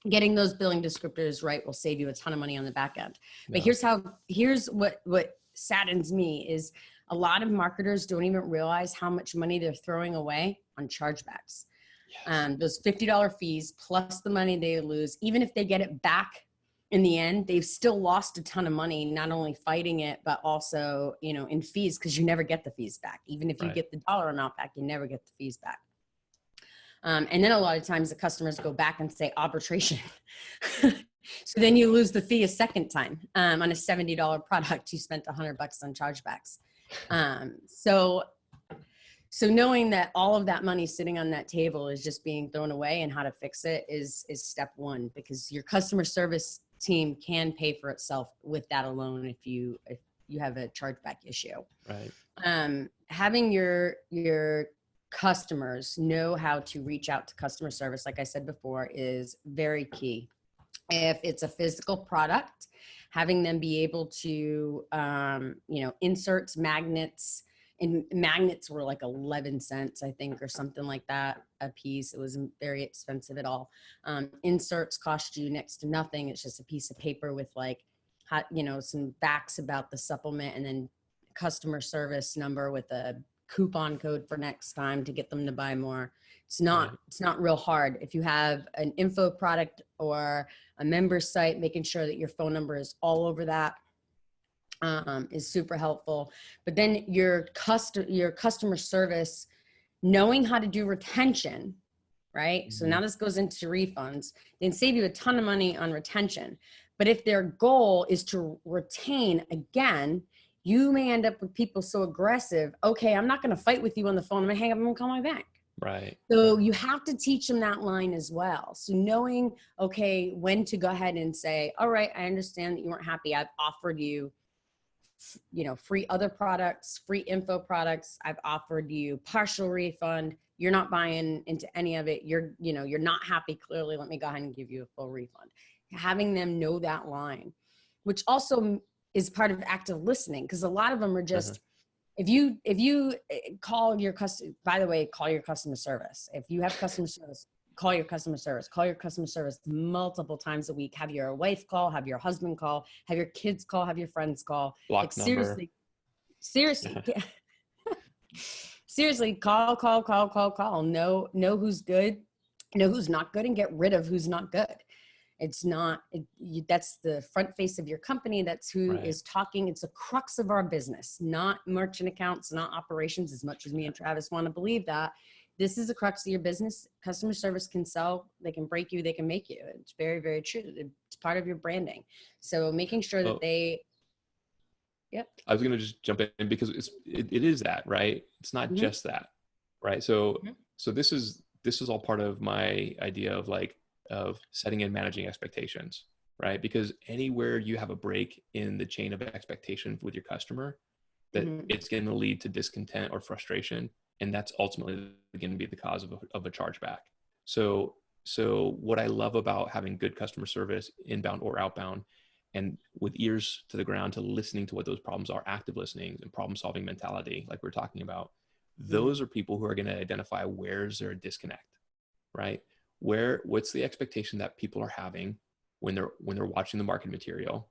getting those billing descriptors right will save you a ton of money on the back end. But here's what saddens me is a lot of marketers don't even realize how much money they're throwing away on chargebacks. Yes. Those $50 fees plus the money they lose, even if they get it back in the end, they've still lost a ton of money, not only fighting it, but also, in fees, because you never get the fees back. Even if you get the dollar amount back, you never get the fees back. And then a lot of times the customers go back and say arbitration. So then you lose the fee a second time on a $70 product. You spent $100 on chargebacks. So knowing that all of that money sitting on that table is just being thrown away, and how to fix it is step one, because your customer service team can pay for itself with that alone if you have a chargeback issue. Right. Having your customers know how to reach out to customer service, like I said before, is very key. If it's a physical product, having them be able to, inserts, magnets. And magnets were like 11 cents, I think, or something like that a piece. It wasn't very expensive at all. Inserts cost you next to nothing. It's just a piece of paper with some facts about the supplement, and then customer service number with a coupon code for next time to get them to buy more. It's not real hard. If you have an info product or a member site, making sure that your phone number is all over that is super helpful. But then your customer service, knowing how to do retention, right? Mm-hmm. So now this goes into refunds. They can save you a ton of money on retention. But if their goal is to retain again, you may end up with people so aggressive. Okay, I'm not going to fight with you on the phone. I'm going to hang up and call my bank. Right. So you have to teach them that line as well. So knowing, okay, when to go ahead and say, all right, I understand that you weren't happy. I've offered you, free other products, free info products. I've offered you partial refund. You're not buying into any of it. You're not happy. Clearly, let me go ahead and give you a full refund. Having them know that line, which also is part of active listening, because a lot of them are just, if you call your customer, by the way, call your customer service. If you have customer service, call your customer service multiple times a week. Have your wife call, have your husband call, have your kids call, have your friends call. Block number. Seriously, seriously, call. Know who's good, know who's not good, and get rid of who's not good. It's not, that's the front face of your company. That's who is talking. It's the crux of our business, not merchant accounts, not operations, as much as me and Travis want to believe that. This is the crux of your business. Customer service can sell, they can break you, they can make you. It's very, very true. It's part of your branding. So making sure that Yep. I was going to just jump in because it is that, right? It's not just that, right? So this is all part of my idea of setting and managing expectations, right? Because anywhere you have a break in the chain of expectation with your customer, that it's going to lead to discontent or frustration, and that's ultimately going to be the cause of a chargeback. So what I love about having good customer service, inbound or outbound, and with ears to the ground to listening to what those problems are, active listening and problem solving mentality, like we're talking about, those are people who are going to identify where's there a disconnect, right? What's the expectation that people are having when they're watching the marketing material,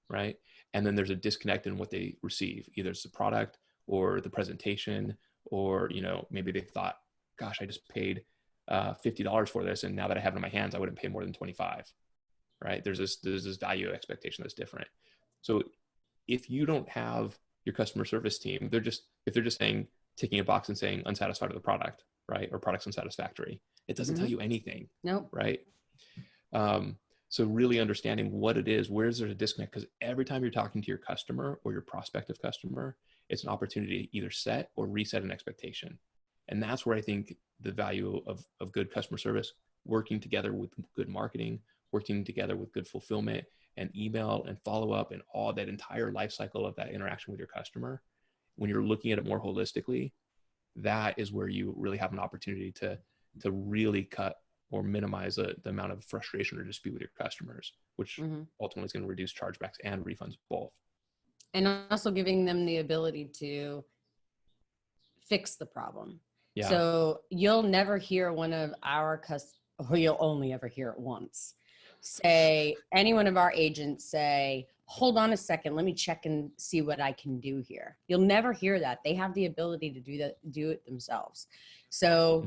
right? And then there's a disconnect in what they receive. Either it's the product or the presentation, or, maybe they thought, gosh, I just paid $50 for this, and now that I have it in my hands, I wouldn't pay more than 25. Right? There's this value expectation that's different. So if you don't have your customer service team, if they're just saying, ticking a box and saying unsatisfied with the product, right? Or product's unsatisfactory, it doesn't tell you anything. Nope. Right? So really understanding what it is, where's there a disconnect? Because every time you're talking to your customer or your prospective customer, it's an opportunity to either set or reset an expectation. And that's where I think the value of good customer service, working together with good marketing, working together with good fulfillment and email and follow up and all that entire life cycle of that interaction with your customer, when you're looking at it more holistically, that is where you really have an opportunity to really cut or minimize the amount of frustration or dispute with your customers, which ultimately is going to reduce chargebacks and refunds both. And also giving them the ability to fix the problem. Yeah. So you'll never hear one of our customers, or you'll only ever hear it once, say, any one of our agents say, hold on a second, let me check and see what I can do here. You'll never hear that. They have the ability to do it themselves. So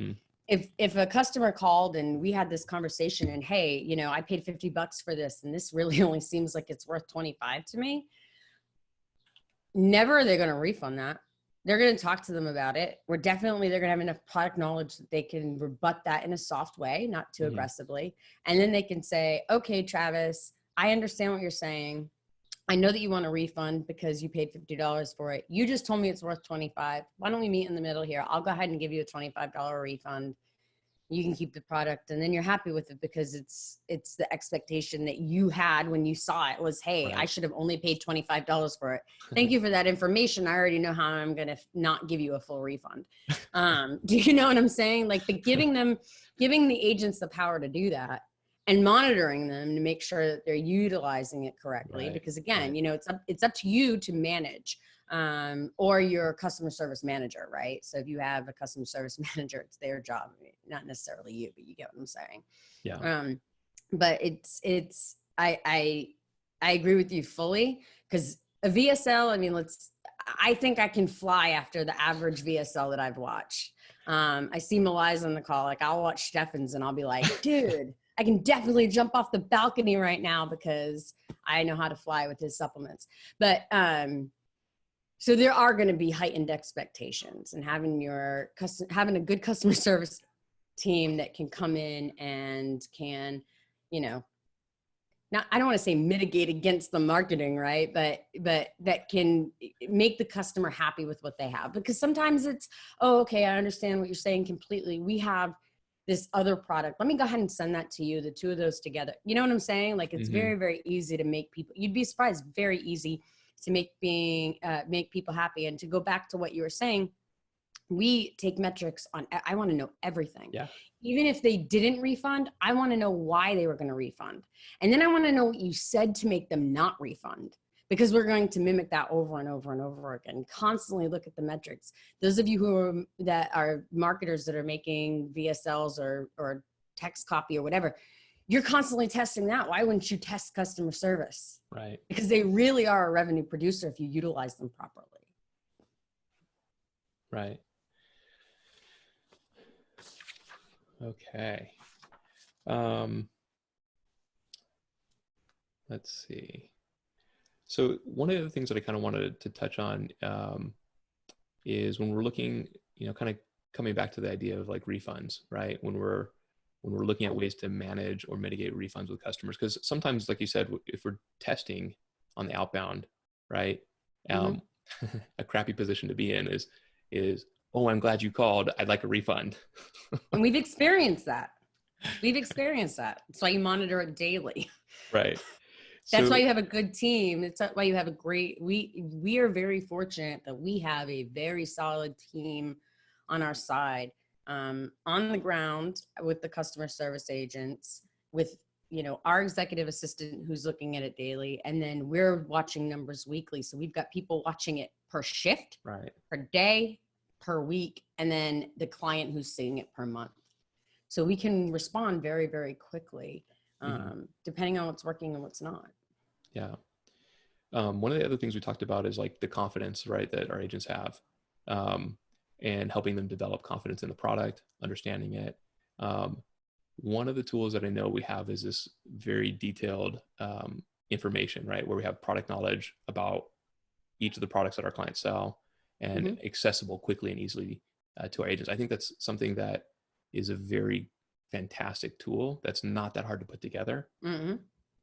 if a customer called and we had this conversation and, hey, I paid $50 for this, and this really only seems like it's worth 25 to me, never are they going to refund that. They're going to talk to them about it. They're going to have enough product knowledge that they can rebut that in a soft way, not too aggressively. And then they can say, okay, Travis, I understand what you're saying. I know that you want a refund because you paid $50 for it. You just told me it's worth 25. Why don't we meet in the middle here? I'll go ahead and give you a $25 refund. You can keep the product, and then you're happy with it because it's the expectation that you had when you saw it was, hey, right, I should have only paid $25 for it. Thank you for that information. I already know how I'm going to not give you a full refund. Do you know what I'm saying? Like giving the agents the power to do that and monitoring them to make sure that they're utilizing it correctly. Right. Because again, it's up to you to manage. Or your customer service manager, right? So if you have a customer service manager, it's their job, not necessarily you, but you get what I'm saying. Yeah. But I agree with you fully, because a VSL, I think I can fly after the average VSL that I've watched. I see Malai's on the call. Like, I'll watch Stefan's and I'll be like, dude, I can definitely jump off the balcony right now because I know how to fly with his supplements. But, so there are going to be heightened expectations, and having a good customer service team that can come in and can, I don't want to say mitigate against the marketing, right? But that can make the customer happy with what they have, because sometimes it's, oh, okay, I understand what you're saying completely. We have this other product. Let me go ahead and send that to you, the two of those together. You know what I'm saying? Like, it's very, very easy to make people, you'd be surprised, very easy to make people happy. And to go back to what you were saying, we take metrics on, I want to know everything. Yeah. Even if they didn't refund, I want to know why they were going to refund. And then I want to know what you said to make them not refund, because we're going to mimic that over and over and over again. Constantly look at the metrics. Those of you that are marketers that are making VSLs or text copy or whatever, you're constantly testing that. Why wouldn't you test customer service? Right. Because they really are a revenue producer if you utilize them properly. Right. Okay. let's see. So one of the things that I kind of wanted to touch on is when we're looking, kind of coming back to the idea of like refunds, right? When we're looking at ways to manage or mitigate refunds with customers, because sometimes, like you said, if we're testing on the outbound, right? Mm-hmm. A crappy position to be in is, oh, I'm glad you called. I'd like a refund. And we've experienced that. That's why you monitor it daily. Right. That's why So you have a good team. It's why you have a great, we are very fortunate that we have a very solid team on our side, on the ground with the customer service agents, with, our executive assistant who's looking at it daily. And then we're watching numbers weekly. So we've got people watching it per shift, right. per day, per week, and then the client who's seeing it per month. So we can respond very, very quickly, depending on what's working and what's not. Yeah. One of the other things we talked about is like the confidence, right, that our agents have, and helping them develop confidence in the product, understanding it. One of the tools that I know we have is this very detailed information, right, where we have product knowledge about each of the products that our clients sell and accessible quickly and easily to our agents. I think that's something that is a very fantastic tool that's not that hard to put together,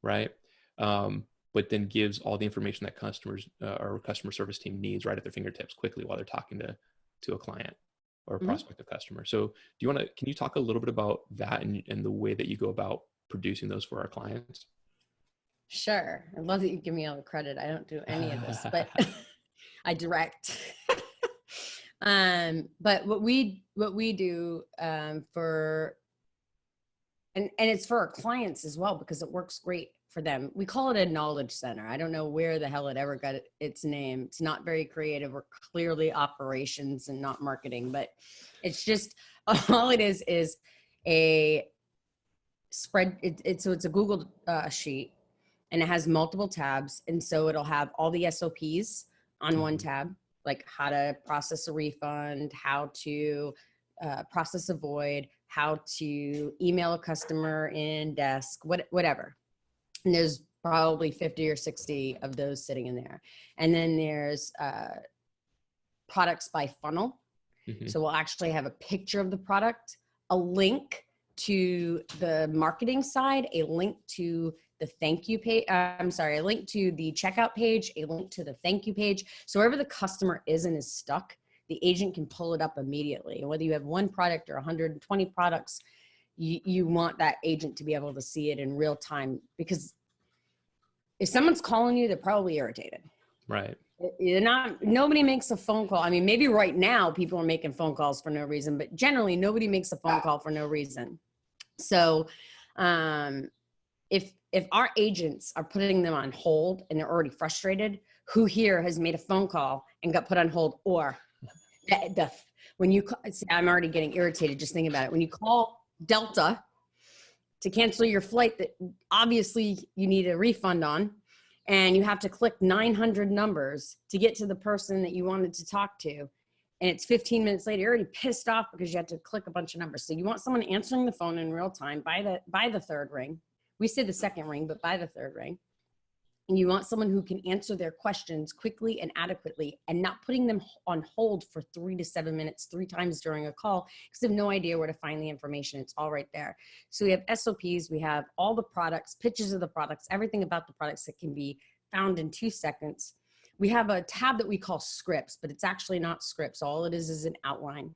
right? But then gives all the information that customers or customer service team needs right at their fingertips quickly while they're talking to a client or a prospective customer. So can you talk a little bit about that and the way that you go about producing those for our clients? Sure. I love that you give me all the credit. I don't do any of this, but I direct. But what we do for, and it's for our clients as well, because it works great for them. We call it a knowledge center. I don't know where the hell it ever got its name. It's not very creative. We're clearly operations and not marketing, but it's just, all it is a spread. So it's a Google sheet, and it has multiple tabs. And so it'll have all the SOPs on one tab, like how to process a refund, how to process a void, how to email a customer in desk, whatever. And there's probably 50 or 60 of those sitting in there. And then there's products by funnel. So we'll actually have a picture of the product, a link to the marketing side, a link to the thank you page. A link to the checkout page, a link to the thank you page. So wherever the customer is and is stuck, the agent can pull it up immediately. And whether you have one product or 120 products, you want that agent to be able to see it in real time, because if someone's calling you, they're probably irritated. Right. Nobody makes a phone call. I mean, maybe right now people are making phone calls for no reason, but generally nobody makes a phone call for no reason. So if our agents are putting them on hold and they're already frustrated, who here has made a phone call and got put on hold? Or when you call, see, I'm already getting irritated just thinking about it. When you call Delta to cancel your flight that obviously you need a refund on, and you have to click 900 numbers to get to the person that you wanted to talk to, and it's 15 minutes later, you're already pissed off because you have to click a bunch of numbers. So you want someone answering the phone in real time by the third ring. We say the second ring, but by the third ring. And you want someone who can answer their questions quickly and adequately, and not putting them on hold for 3 to 7 minutes, 3 times during a call, because they have no idea where to find the information. It's all right there. So we have SOPs, we have all the products, pictures of the products, everything about the products that can be found in 2 seconds. We have a tab that we call scripts, but it's actually not scripts. All it is an outline.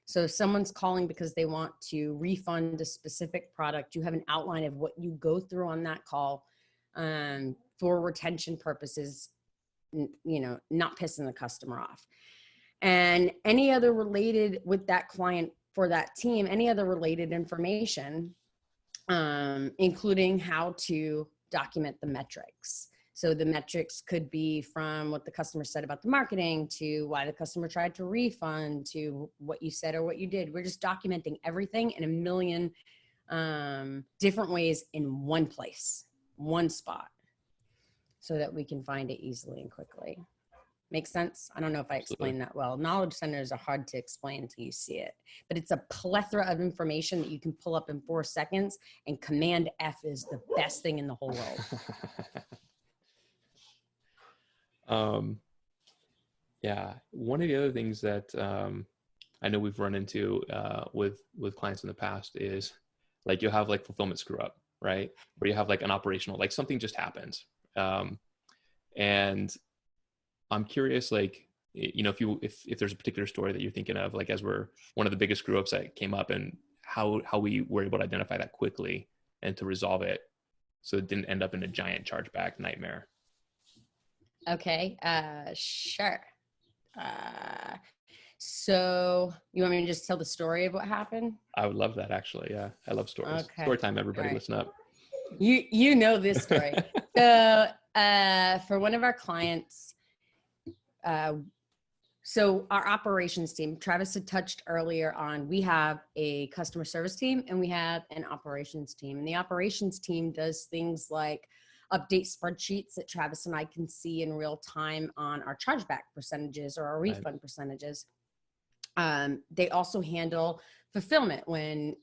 So if someone's calling because they want to refund a specific product, you have an outline of what you go through on that call, for retention purposes, not pissing the customer off. And any other related with that client for that team, any other related information, including how to document the metrics. So the metrics could be from what the customer said about the marketing, to why the customer tried to refund, to what you said or what you did. We're just documenting everything in a million different ways in one place, one spot, so that we can find it easily and quickly. Make sense? I don't know if I Absolutely. explained that well. Knowledge centers are hard to explain until you see it, but it's a plethora of information that you can pull up in 4 seconds, and Command F is the best thing in the whole world. Yeah, one of the other things that I know we've run into with clients in the past is like you'll have like fulfillment screw up, right? Where you have like an operational, like something just happens. And I'm curious, like, you know, if there's a particular story that you're thinking of, like as we're one of the biggest screw ups that came up, and how we were able to identify that quickly and to resolve it so it didn't end up in a giant chargeback nightmare. Okay, sure. So you want me to just tell the story of what happened? I would love that, actually. Yeah, I love stories. Okay. Story time, everybody, All right. listen up. You know this story. So for one of our clients, so our operations team, Travis had touched earlier on, we have a customer service team and we have an operations team. And the operations team does things like update spreadsheets that Travis and I can see in real time on our chargeback percentages or our refund percentages. They also handle fulfillment. When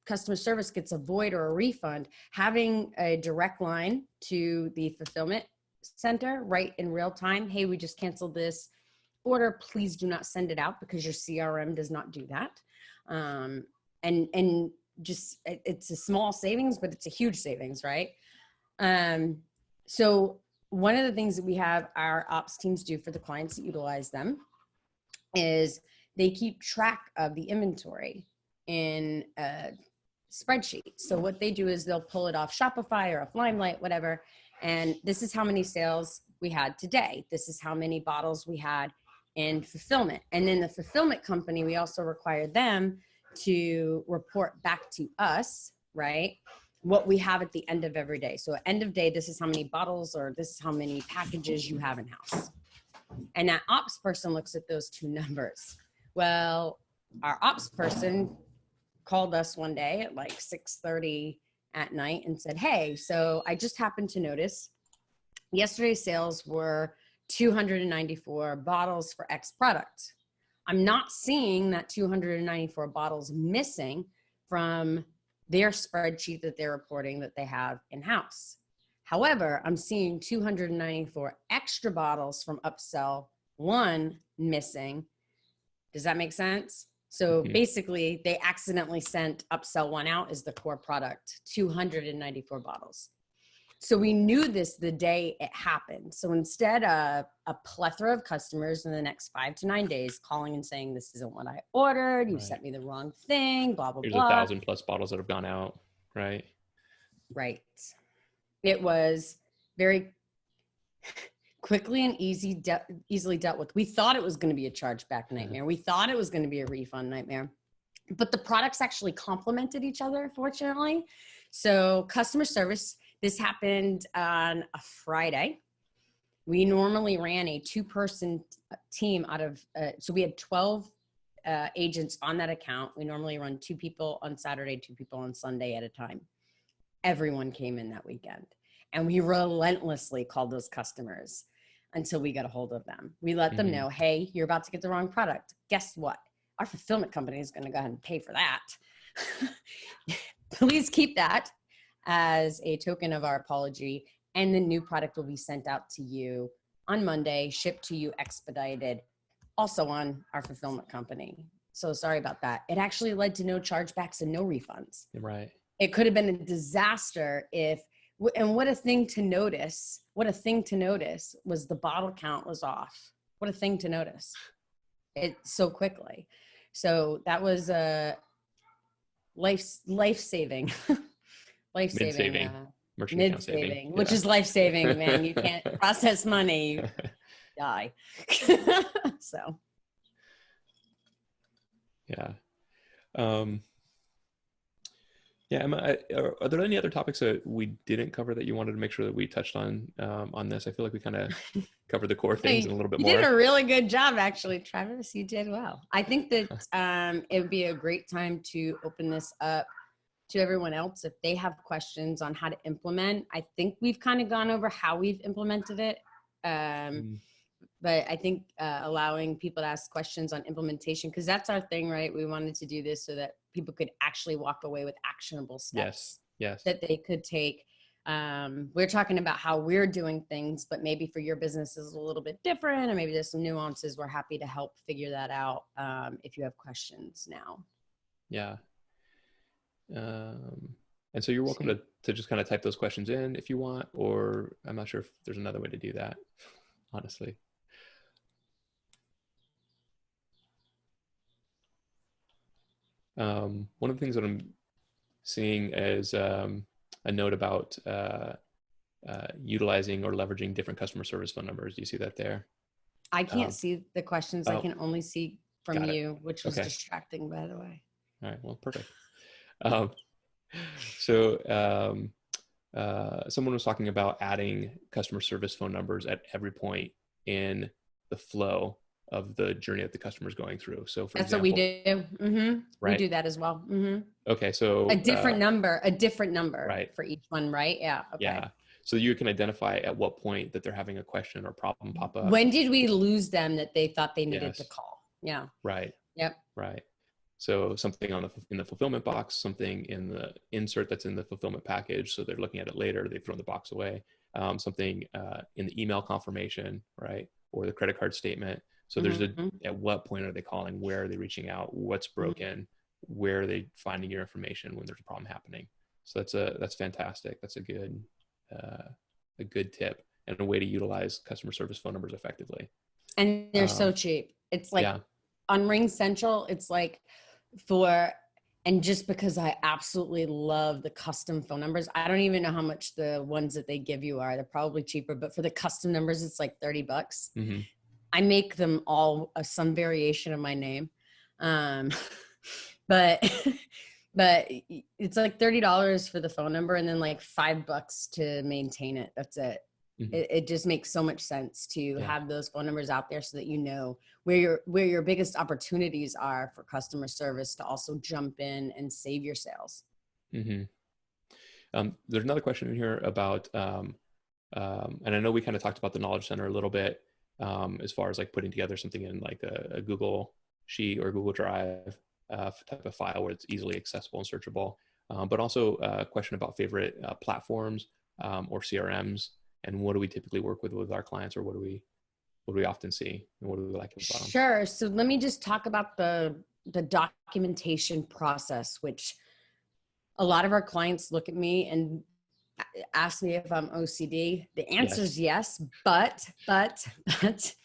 customer service gets a void or a refund, having a direct line to the fulfillment center right in real time. Hey, we just canceled this order. Please do not send it out, because your CRM does not do that. And just, it's a small savings, but it's a huge savings, right? So one of the things that we have our ops teams do for the clients that utilize them is they keep track of the inventory in a spreadsheet. So what they do is they'll pull it off Shopify or off Limelight, whatever. And this is how many sales we had today. This is how many bottles we had in fulfillment. And then the fulfillment company, we also require them to report back to us, right, what we have at the end of every day. So at end of day, this is how many bottles or this is how many packages you have in house. And that ops person looks at those two numbers. Well, our ops person called us one day at like 6:30 at night and said, hey, so I just happened to notice yesterday's sales were 294 bottles for X product. I'm not seeing that 294 bottles missing from their spreadsheet that they're reporting that they have in-house. However, I'm seeing 294 extra bottles from upsell 1 missing. Does that make sense? So basically, they accidentally sent upsell 1 out as the core product, 294 bottles. So we knew this the day it happened. So instead of a plethora of customers in the next 5 to 9 days calling and saying, this isn't what I ordered, you sent me the wrong thing, blah, blah, There's blah. 1,000+ bottles that have gone out, right? Right. It was very quickly and easily dealt with. We thought it was going to be a chargeback nightmare. We thought it was going to be a refund nightmare. But the products actually complemented each other, fortunately. So customer service, this happened on a Friday. We normally ran a 2-person team out of, so we had 12 agents on that account. We normally run 2 people on Saturday, 2 people on Sunday at a time. Everyone came in that weekend. And we relentlessly called those customers until we got a hold of them. We let them know, hey, you're about to get the wrong product. Guess what? Our fulfillment company is going to go ahead and pay for that. Please keep that as a token of our apology. And the new product will be sent out to you on Monday, shipped to you expedited, also on our fulfillment company. So sorry about that. It actually led to no chargebacks and no refunds. Right. It could have been a disaster if, and what a thing to notice was the bottle count was off. What a thing to notice it so quickly. So that was a life-saving, Mid-saving, mid-saving, which is life-saving, man. You can't process money, you die. So. Yeah. Are there any other topics that we didn't cover that you wanted to make sure that we touched on this? I feel like we kind of covered the core things and a little bit more. You did a really good job, actually, Travis. You did well. I think that it would be a great time to open this up to everyone else if they have questions on how to implement. I think we've kind of gone over how we've implemented it. but I think allowing people to ask questions on implementation, because that's our thing, right? We wanted to do this so that people could actually walk away with actionable steps Yes. that they could take. We're talking about how we're doing things, but maybe for your business is a little bit different, or maybe there's some nuances. We're happy to help figure that out if you have questions now. Yeah. And so you're welcome to just kind of type those questions in if you want, or I'm not sure if there's another way to do that, honestly. One of the things that I'm seeing is a note about utilizing or leveraging different customer service phone numbers. Do you see that there? I can't see the questions. I can only see from you, which was distracting, by the way. All right. Well, perfect. So someone was talking about adding customer service phone numbers at every point in the flow of the journey that the customer is going through. So for example, what we do. Mm-hmm. Right? We do that as well. Mm-hmm. Okay. So a different number right. for each one, right? Yeah. Okay. Yeah. So you can identify at what point that they're having a question or problem pop up. When did we lose them that they thought they needed to call? Yeah. Right. Yep. Right. So something in the fulfillment box, something in the insert that's in the fulfillment package. So they're looking at it later, they've thrown the box away. Something in the email confirmation, right? Or the credit card statement. So there's at what point are they calling? Where are they reaching out? What's broken? Where are they finding your information when there's a problem happening? So that's fantastic. That's a good tip and a way to utilize customer service phone numbers effectively. And they're so cheap. It's like on Ring Central, it's like and just because I absolutely love the custom phone numbers, I don't even know how much the ones that they give you are. They're probably cheaper, but for the custom numbers, it's like $30. Mm-hmm. I make them all some variation of my name. But it's like $30 for the phone number and then like $5 to maintain it. That's it. Mm-hmm. It just makes so much sense to have those phone numbers out there so that you know where your biggest opportunities are for customer service to also jump in and save your sales. Mm-hmm. There's another question in here about, and I know we kind of talked about the Knowledge Center a little bit, as far as like putting together something in like a Google Sheet or Google Drive type of file where it's easily accessible and searchable, but also a question about favorite platforms or CRMs. And what do we typically work with our clients, or what do we often see, and what do we like about them? Sure. So let me just talk about the documentation process, which a lot of our clients look at me and ask me if I'm OCD. The answer is yes, but it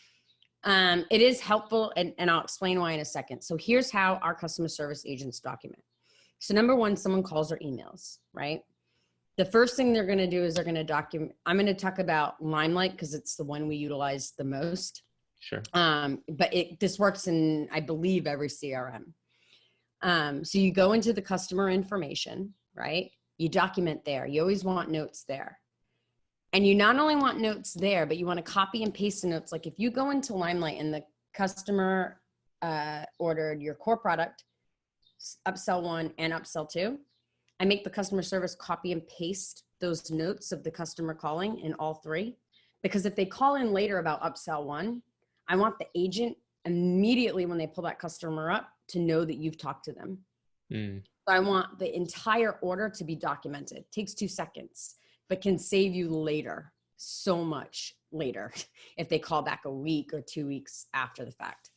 is helpful, and I'll explain why in a second. So here's how our customer service agents document. So number one, someone calls or emails, right? The first thing they're going to do is they're going to document. I'm going to talk about Limelight because it's the one we utilize the most. Sure. But this works in, I believe, every CRM. So you go into the customer information, right? You document there. You always want notes there. And you not only want notes there, but you want to copy and paste the notes. Like if you go into Limelight and the customer ordered your core product, upsell 1 and upsell 2, I make the customer service copy and paste those notes of the customer calling in all 3. Because if they call in later about upsell 1, I want the agent immediately when they pull that customer up to know that you've talked to them. So I want the entire order to be documented. It takes 2 seconds, but can save you later, so much later, if they call back a week or 2 weeks after the fact.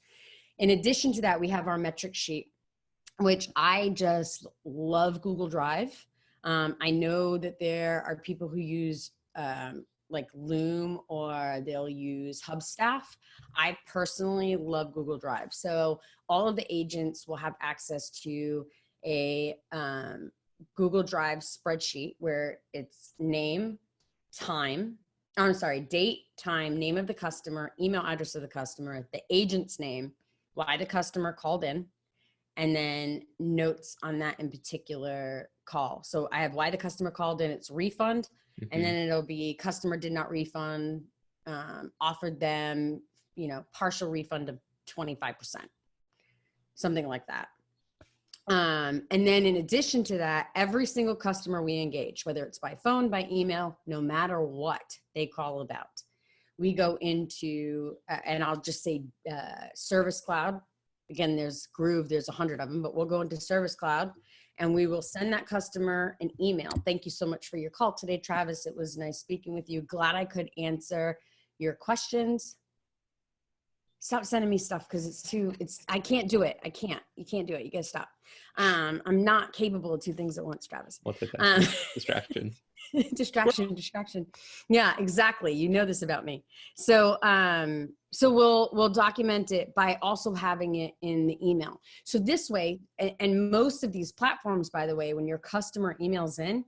In addition to that, we have our metric sheet, which I just love Google Drive. I know that there are people who use like Loom, or they'll use Hubstaff. I personally love Google Drive. So all of the agents will have access to a Google Drive spreadsheet where it's date, time, name of the customer, email address of the customer, the agent's name, why the customer called in, and then notes on that in particular call. So I have why the customer called in, it's refund, and then it'll be customer did not refund, offered them, partial refund of 25%, something like that. And then in addition to that, every single customer we engage, whether it's by phone, by email, no matter what they call about, we go into, and I'll just say Service Cloud. Again, there's Groove, there's 100 of them, but we'll go into Service Cloud and we will send that customer an email. Thank you so much for your call today, Travis. It was nice speaking with you. Glad I could answer your questions. Stop sending me stuff because I can't do it. You can't do it. You gotta stop. I'm not capable of two things at once, Travis. Distraction. Distraction. Yeah, exactly. You know this about me. So we'll document it by also having it in the email. So this way, and most of these platforms, by the way, when your customer emails in,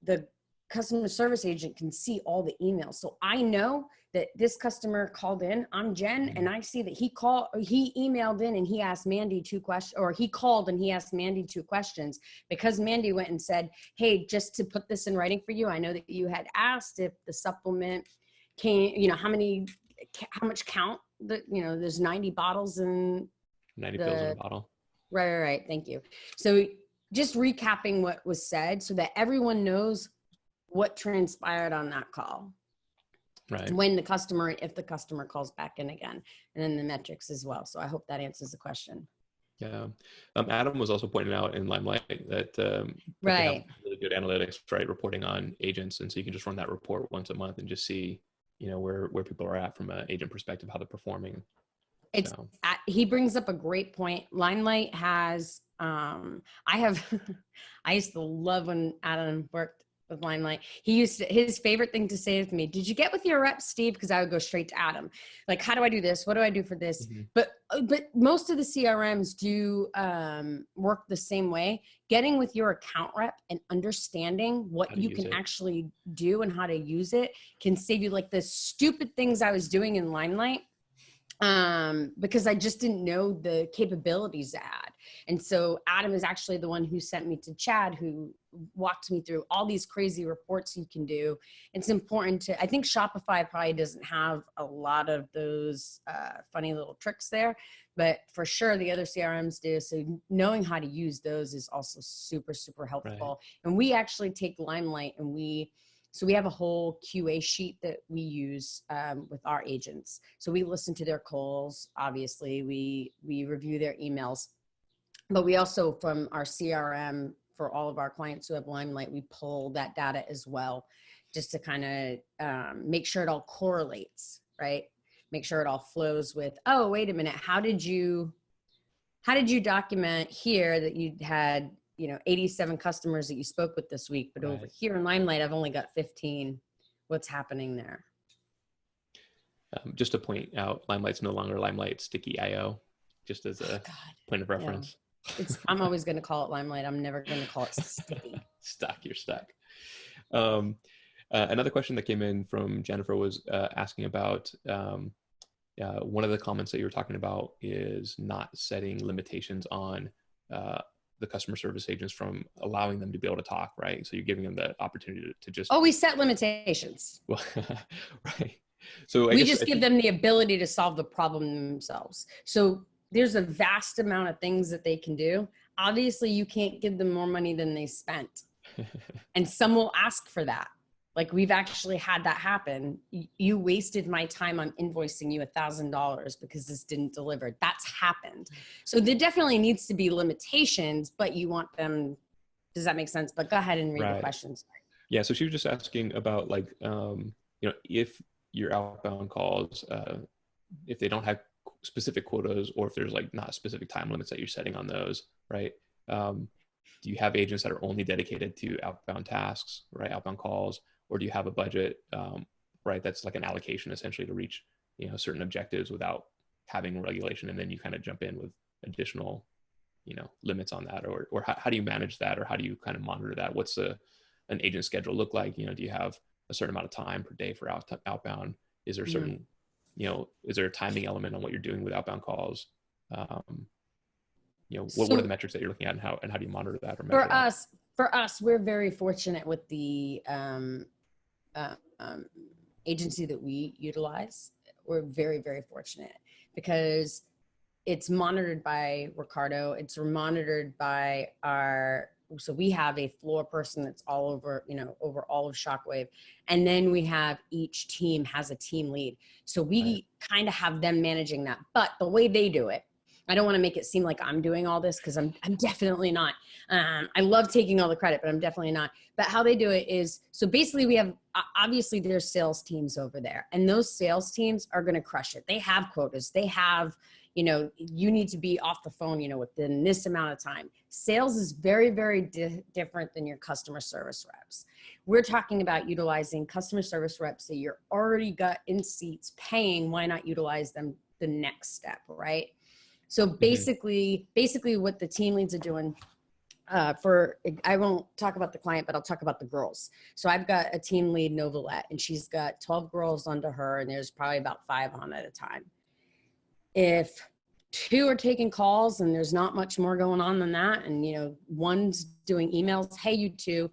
the customer service agent can see all the emails. So I know that this customer called in. I'm Jen, and I see that he emailed in and he asked Mandy 2 questions, or he called and he asked Mandy 2 questions because Mandy went and said, hey, just to put this in writing for you, I know that you had asked if the supplement came, how much count that, there's 90 bottles in 90 pills in a bottle. Right. Thank you. So just recapping what was said so that everyone knows what transpired on that call. Right. If the customer calls back in again, and then the metrics as well. So I hope that answers the question. Yeah. Adam was also pointing out in Limelight that they have really good analytics, right? Reporting on agents. And so you can just run that report once a month and just see, where people are at from an agent perspective, how they're performing. He brings up a great point. Limelight has, I used to love when Adam worked with Limelight. His favorite thing to say to me, did you get with your rep, Steve? Because I would go straight to Adam. Like, how do I do this? What do I do for this? Mm-hmm. But most of the CRMs do work the same way. Getting with your account rep and understanding what you can actually do and how to use it can save you like the stupid things I was doing in Limelight. Because I just didn't know the capabilities to add. And so Adam is actually the one who sent me to Chad, who walked me through all these crazy reports you can do. It's important I think Shopify probably doesn't have a lot of those funny little tricks there, but for sure the other CRMs do. So knowing how to use those is also super, super helpful. Right. And we actually take Limelight and we have a whole QA sheet that we use with our agents. So we listen to their calls. Obviously, we review their emails, but we also, from our CRM, for all of our clients who have Limelight, we pull that data as well, just to kind of make sure it all correlates, right? Make sure it all flows with, oh, wait a minute, how did you document here that you had 87 customers that you spoke with this week, but over here in Limelight, I've only got 15. What's happening there? Just to point out, Limelight's no longer Limelight, Sticky.io, just as a point of reference. Yeah. I'm always going to call it Limelight. I'm never going to call it Sticky. You're stuck. Another question that came in from Jennifer was asking about one of the comments that you were talking about is not setting limitations on the customer service agents from allowing them to be able to talk, right? So you're giving them the opportunity to just... Oh, we set limitations. Well, right. So we just give them the ability to solve the problem themselves. So there's a vast amount of things that they can do. Obviously, you can't give them more money than they spent. And some will ask for that. Like, we've actually had that happen. You wasted my time on invoicing you $1,000 because this didn't deliver. That's happened. So there definitely needs to be limitations, but you want them. Does that make sense? But go ahead and read the questions. Yeah. So she was just asking about, like, if your outbound calls, if they don't have specific quotas, or if there's like not specific time limits that you're setting on those, right? Do you have agents that are only dedicated to outbound tasks, right? Outbound calls? Or do you have a budget, right? That's like an allocation essentially to reach, certain objectives without having regulation. And then you kind of jump in with additional, limits on that, or how do you manage that? Or how do you kind of monitor that? What's an agent schedule look like? Do you have a certain amount of time per day for outbound? Is there certain, is there a timing element on what you're doing with outbound calls? What are the metrics that you're looking at, and how do you monitor that or measure that? For us, we're very fortunate with the agency that we utilize. We're very, very fortunate because it's monitored by Ricardo. It's monitored by our so we have a floor person that's all over, over all of Shockwave. And then we have each team has a team lead. So we kind of have them managing that. But the way they do it, I don't want to make it seem like I'm doing all this, because I'm definitely not. I love taking all the credit, but I'm definitely not. But how they do it is, so basically we have, obviously there's sales teams over there, and those sales teams are going to crush it. They have quotas. They have, you need to be off the phone, within this amount of time. Sales is very, very different than your customer service reps. We're talking about utilizing customer service reps that you're already got in seats paying. Why not utilize them the next step, right? So basically what the team leads are doing, I won't talk about the client, but I'll talk about the girls. So I've got a team lead, Novalette, and she's got 12 girls under her, and there's probably about 5 on at a time. If 2 are taking calls and there's not much more going on than that, and one's doing emails, hey, you 2,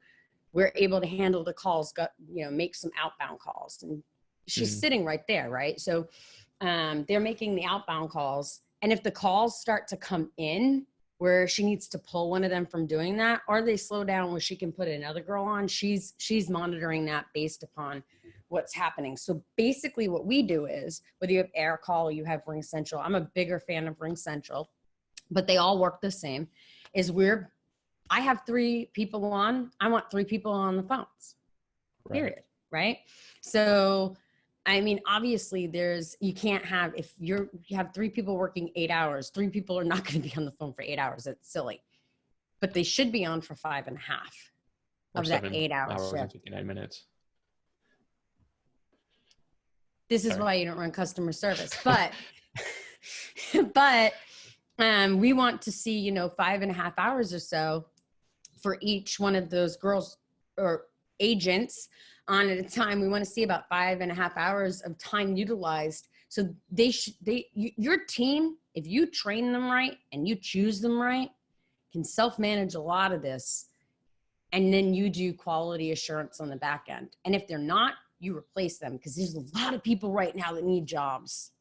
we're able to handle the calls, make some outbound calls, and she's sitting right there, right? So they're making the outbound calls. And if the calls start to come in where she needs to pull one of them from doing that, or they slow down where she can put another girl on, she's monitoring that based upon what's happening. So basically what we do is, whether you have Air Call or you have Ring Central, I'm a bigger fan of Ring Central, but they all work the same, is I have 3 people on, I want 3 people on the phones, period, right? So I mean, obviously you can't have, if you have 3 people working 8 hours, 3 people are not going to be on the phone for 8 hours. It's silly, but they should be on for 5.5 of that 8 hours and 59 minutes. This is why you don't run customer service, but, we want to see, 5.5 hours or so for each one of those girls or agents on at a time. We want to see about 5.5 hours of time utilized. So your team, if you train them right and you choose them right, can self-manage a lot of this. And then you do quality assurance on the back end. And if they're not, you replace them, because there's a lot of people right now that need jobs.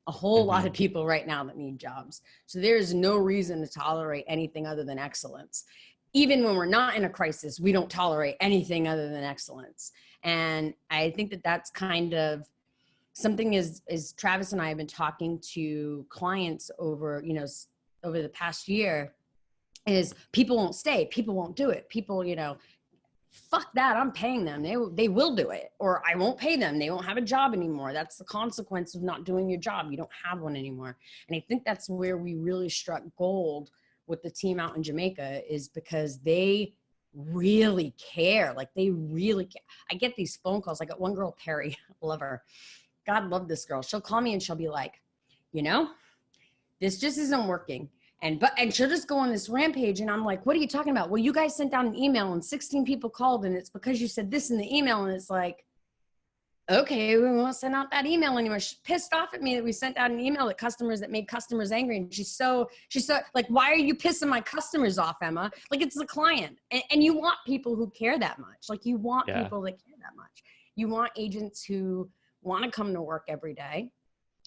A whole lot of people right now that need jobs. So there's no reason to tolerate anything other than excellence. Even when we're not in a crisis, we don't tolerate anything other than excellence. And I think that that's kind of something is Travis and I have been talking to clients over the past year, is people won't stay. People won't do it. People, fuck that. I'm paying them. They will do it, or I won't pay them. They won't have a job anymore. That's the consequence of not doing your job. You don't have one anymore. And I think that's where we really struck gold with the team out in Jamaica, is because they really care. Like they really care. I get these phone calls. I got one girl, Perry, love her. God love this girl. She'll call me and she'll be like, this just isn't working. And she'll just go on this rampage. And I'm like, what are you talking about? Well, you guys sent out an email and 16 people called, and it's because you said this in the email. And it's like, okay, we won't send out that email anymore. She's pissed off at me that we sent out an email that made customers angry. And she's so like, why are you pissing my customers off, Emma? Like, it's the client. And you want people who care that much. Like, you want people that care that much. You want agents who want to come to work every day,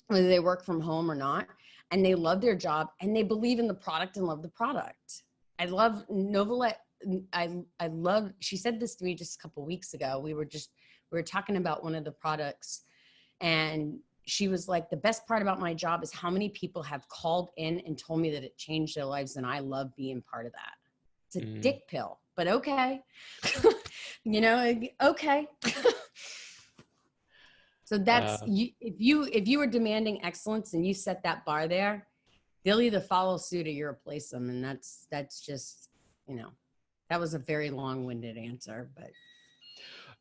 whether they work from home or not, and they love their job and they believe in the product and love the product. I love Novalette. She said this to me just a couple of weeks ago. We were talking about one of the products, and she was like, the best part about my job is how many people have called in and told me that it changed their lives, and I love being part of that. It's a dick pill, but okay. Okay. So that's, if you were demanding excellence and you set that bar there, they'll either follow suit or you replace them. And that's just, that was a very long-winded answer, but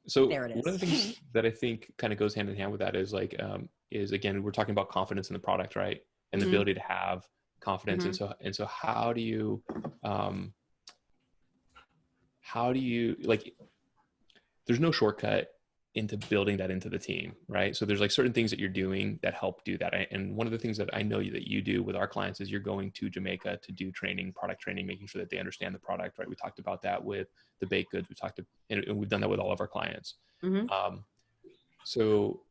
so there it is. One of the things that I think kind of goes hand in hand with that is is again, we're talking about confidence in the product, right? And the ability to have confidence. And so how do you there's no shortcut into building that into the team, right? So there's certain things that you're doing that help do that. And one of the things that I know that you do with our clients is you're going to Jamaica to do training, product training, making sure that they understand the product, right? We talked about that with the baked goods. And we've done that with all of our clients. So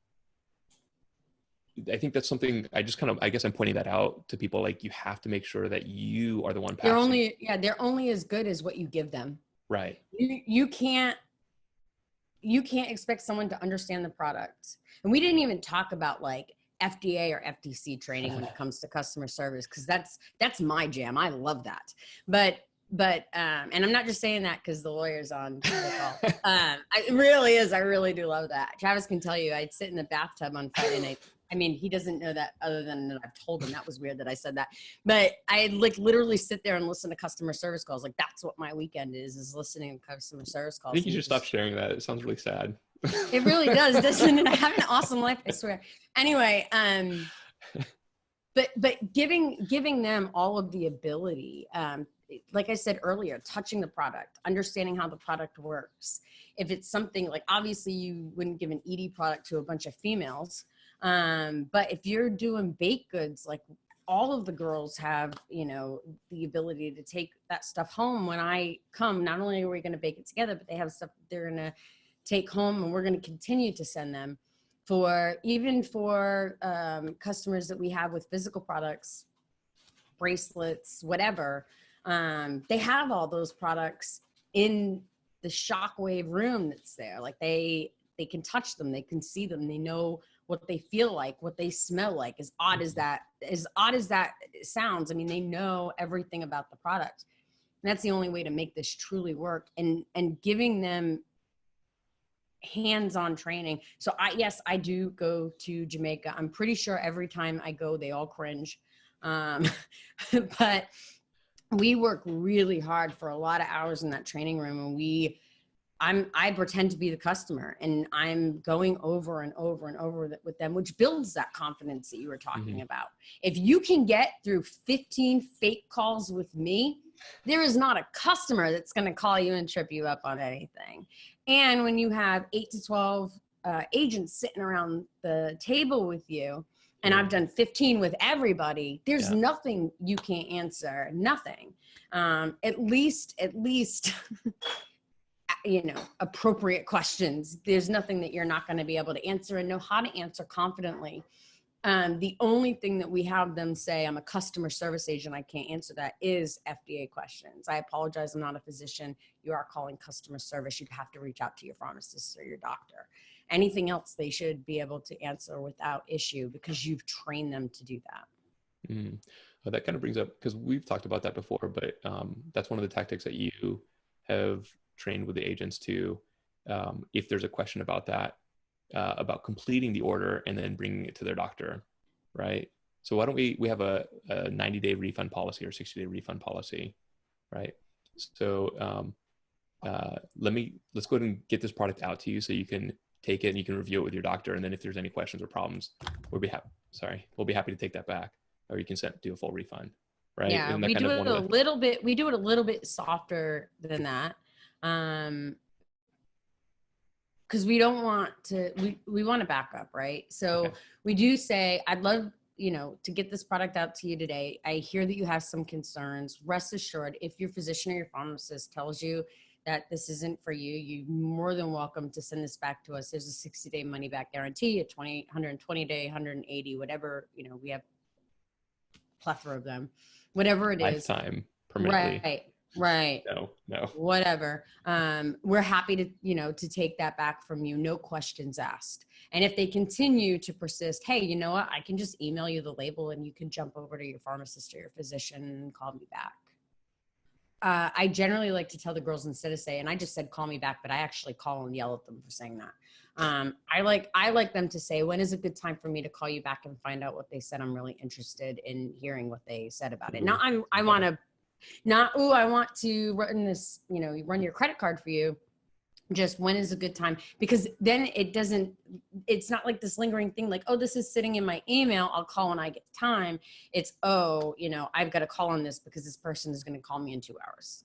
I think that's something I guess I'm pointing that out to people. Like, you have to make sure that you are the one They're passing. they're only as good as what you give them. Right. You can't expect someone to understand the product. And we didn't even talk about like FDA or FTC training when it comes to customer service, because that's my jam. I love that. But and I'm not just saying that because the lawyer's on the call. It really is. I really do love that. Travis can tell you, I'd sit in the bathtub on Friday night. I mean, he doesn't know that, other than that I've told him. That was weird that I said that. But I like literally sit there and listen to customer service calls. Like, that's what my weekend is listening to customer service calls. I think you should stop sharing that. It sounds really sad. It really does, doesn't it? I have an awesome life, I swear. Anyway, but giving them all of the ability, like I said earlier, touching the product, understanding how the product works. If it's something like, obviously you wouldn't give an ED product to a bunch of females, but if you're doing baked goods, like all of the girls have, the ability to take that stuff home. When I come, not only are we going to bake it together, but they have stuff they're going to take home, and we're going to continue to send them for customers that we have with physical products, bracelets, whatever. They have all those products in the Shockwave room that's there. Like, they can touch them, they can see them, they know what they feel like, what they smell like. As odd as that sounds, I mean, they know everything about the product. And that's the only way to make this truly work, and giving them hands-on training. So I do go to Jamaica. I'm pretty sure every time I go, they all cringe. But we work really hard for a lot of hours in that training room, and I pretend to be the customer, and I'm going over and over and over with them, which builds that confidence that you were talking about. If you can get through 15 fake calls with me, there is not a customer that's going to call you and trip you up on anything. And when you have 8 to 12 agents sitting around the table with you, and I've done 15 with everybody, there's nothing you can't answer, nothing. At least appropriate questions. There's nothing that you're not going to be able to answer and know how to answer confidently. The only thing that we have them say, I'm a customer service agent, I can't answer that, is FDA questions. I apologize, I'm not a physician. You are calling customer service. You'd have to reach out to your pharmacist or your doctor. Anything else they should be able to answer without issue, because you've trained them to do that. Well, that kind of brings up, because we've talked about that before, but that's one of the tactics that you have trained with the agents to, if there's a question about that, about completing the order and then bringing it to their doctor, right? So why don't we have a 90-day refund policy or 60-day refund policy, right? So let's go ahead and get this product out to you so you can take it and you can review it with your doctor. And then if there's any questions or problems, we'll be happy to take that back, or you can do a full refund, right? Yeah, we do it a little bit softer than that. Because we don't want to, we want to back up, right? So we do say, I'd love, to get this product out to you today. I hear that you have some concerns. Rest assured, if your physician or your pharmacist tells you that this isn't for you, you're more than welcome to send this back to us. There's a 60-day money back guarantee, a 120-day, 180, whatever, we have a plethora of them, whatever it is. Lifetime, permanently. Right. No. Whatever. We're happy to, to take that back from you. No questions asked. And if they continue to persist, hey, you know what? I can just email you the label and you can jump over to your pharmacist or your physician and call me back. I generally like to tell the girls, instead of saying, and I just said, call me back, but I actually call and yell at them for saying that. I like them to say, when is a good time for me to call you back and find out what they said? I'm really interested in hearing what they said about it. Now I want to, I want to run this, run your credit card for you. Just when is a good time? Because then it's not like this lingering thing like, oh, this is sitting in my email, I'll call when I get time. It's, I've got to call on this because this person is going to call me in 2 hours.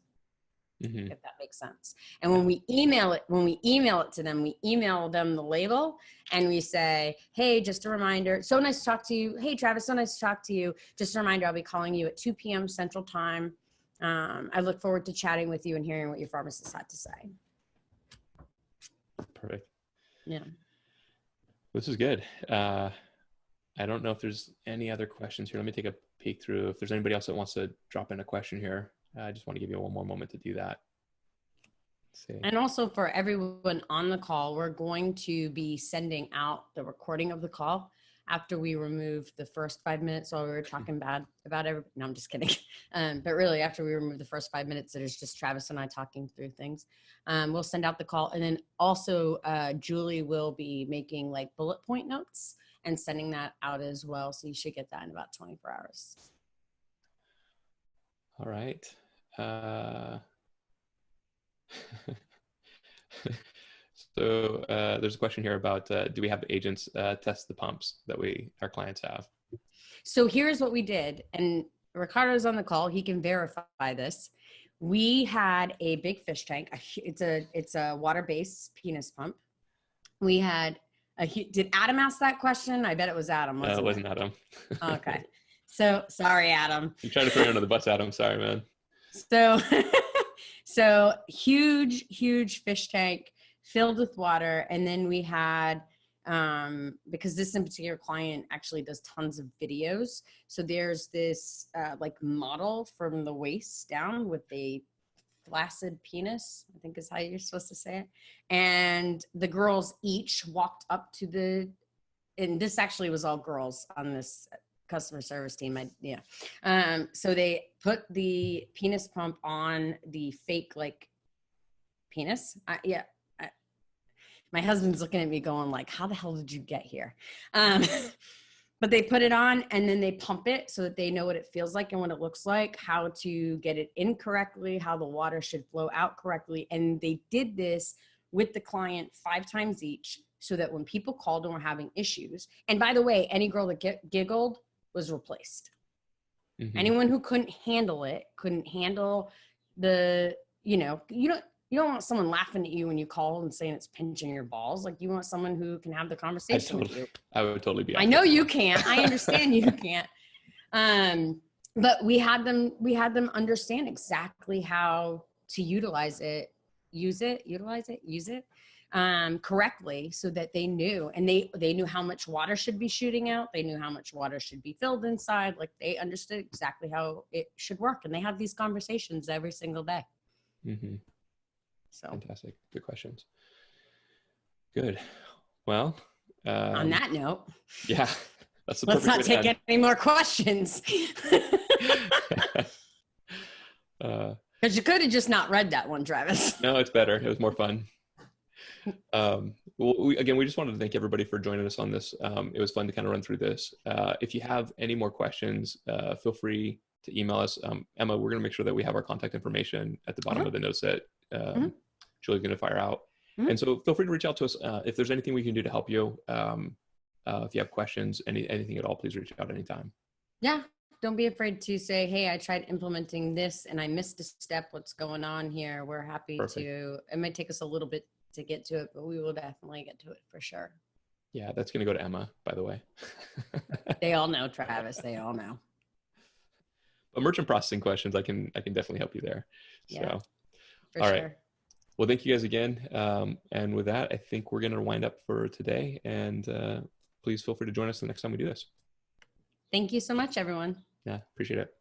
If that makes sense. And when we email it to them, we email them the label and we say, hey, just a reminder. So nice to talk to you. Hey, Travis, so nice to talk to you. Just a reminder, I'll be calling you at 2 p.m. Central Time. I look forward to chatting with you and hearing what your pharmacist had to say. Perfect. Yeah. This is good. I I don't know if there's any other questions here. Let me take a peek through. If there's anybody else that wants to drop in a question here, I just want to give you one more moment to do that. Let's see. And also for everyone on the call, we're going to be sending out the recording of the call after we remove the first 5 minutes while we were talking bad about everybody. No, I'm just kidding. But really, after we remove the first 5 minutes, it is just Travis and I talking through things. We'll send out the call. And then also Julie will be making like bullet point notes and sending that out as well. So you should get that in about 24 hours. All right. So there's a question here about, do we have agents test the pumps that our clients have? So here's what we did. And Ricardo's on the call. He can verify this. We had a big fish tank. It's a water-based penis pump. We had did Adam ask that question? I bet it was Adam. No, it wasn't Adam. Okay. So sorry, Adam. I'm trying to throw you under the bus, Adam. Sorry, man. So huge fish tank filled with water. And then we had, because this in particular client actually does tons of videos. So there's this like model from the waist down with a flaccid penis, I think is how you're supposed to say it. And the girls each walked up to and this actually was all girls on this customer service team. So they put the penis pump on the fake like penis. My husband's looking at me going like, how the hell did you get here? But they put it on and then they pump it so that they know what it feels like and what it looks like, how to get it in correctly, how the water should flow out correctly. And they did this with the client 5 times each so that when people called and were having issues, and by the way, any girl that giggled was replaced. Mm-hmm. Anyone who couldn't handle the, you don't want someone laughing at you when you call and saying it's pinching your balls. Like you want someone who can have the conversation with you. I would totally be. I know you can't. I understand you can't. But we had them understand exactly how to use it correctly so that they knew, and they knew how much water should be shooting out. They knew how much water should be filled inside. Like they understood exactly how it should work. And they have these conversations every single day. Mm-hmm. So fantastic. Good questions. Good. Well, on that note, yeah, that's let's not take any more questions. Because you could have just not read that one, Travis. No, it's better. It was more fun. Well, we just wanted to thank everybody for joining us on this. It was fun to kind of run through this. If you have any more questions, feel free to email us. Emma, we're going to make sure that we have our contact information at the bottom of the notes that Julie's going to fire out. And so feel free to reach out to us. If there's anything we can do to help you, if you have questions, anything at all, please reach out anytime. Yeah. Don't be afraid to say, hey, I tried implementing this and I missed a step. What's going on here? We're happy to, it might take us a little bit to get to it, but we will definitely get to it for sure. Yeah, that's going to go to Emma, by the way. They all know, Travis. They all know. But merchant processing questions, I can definitely help you there. Yeah, so, for all sure. right. Well, thank you guys again. And with that, I think we're going to wind up for today. And please feel free to join us the next time we do this. Thank you so much, everyone. Yeah, appreciate it.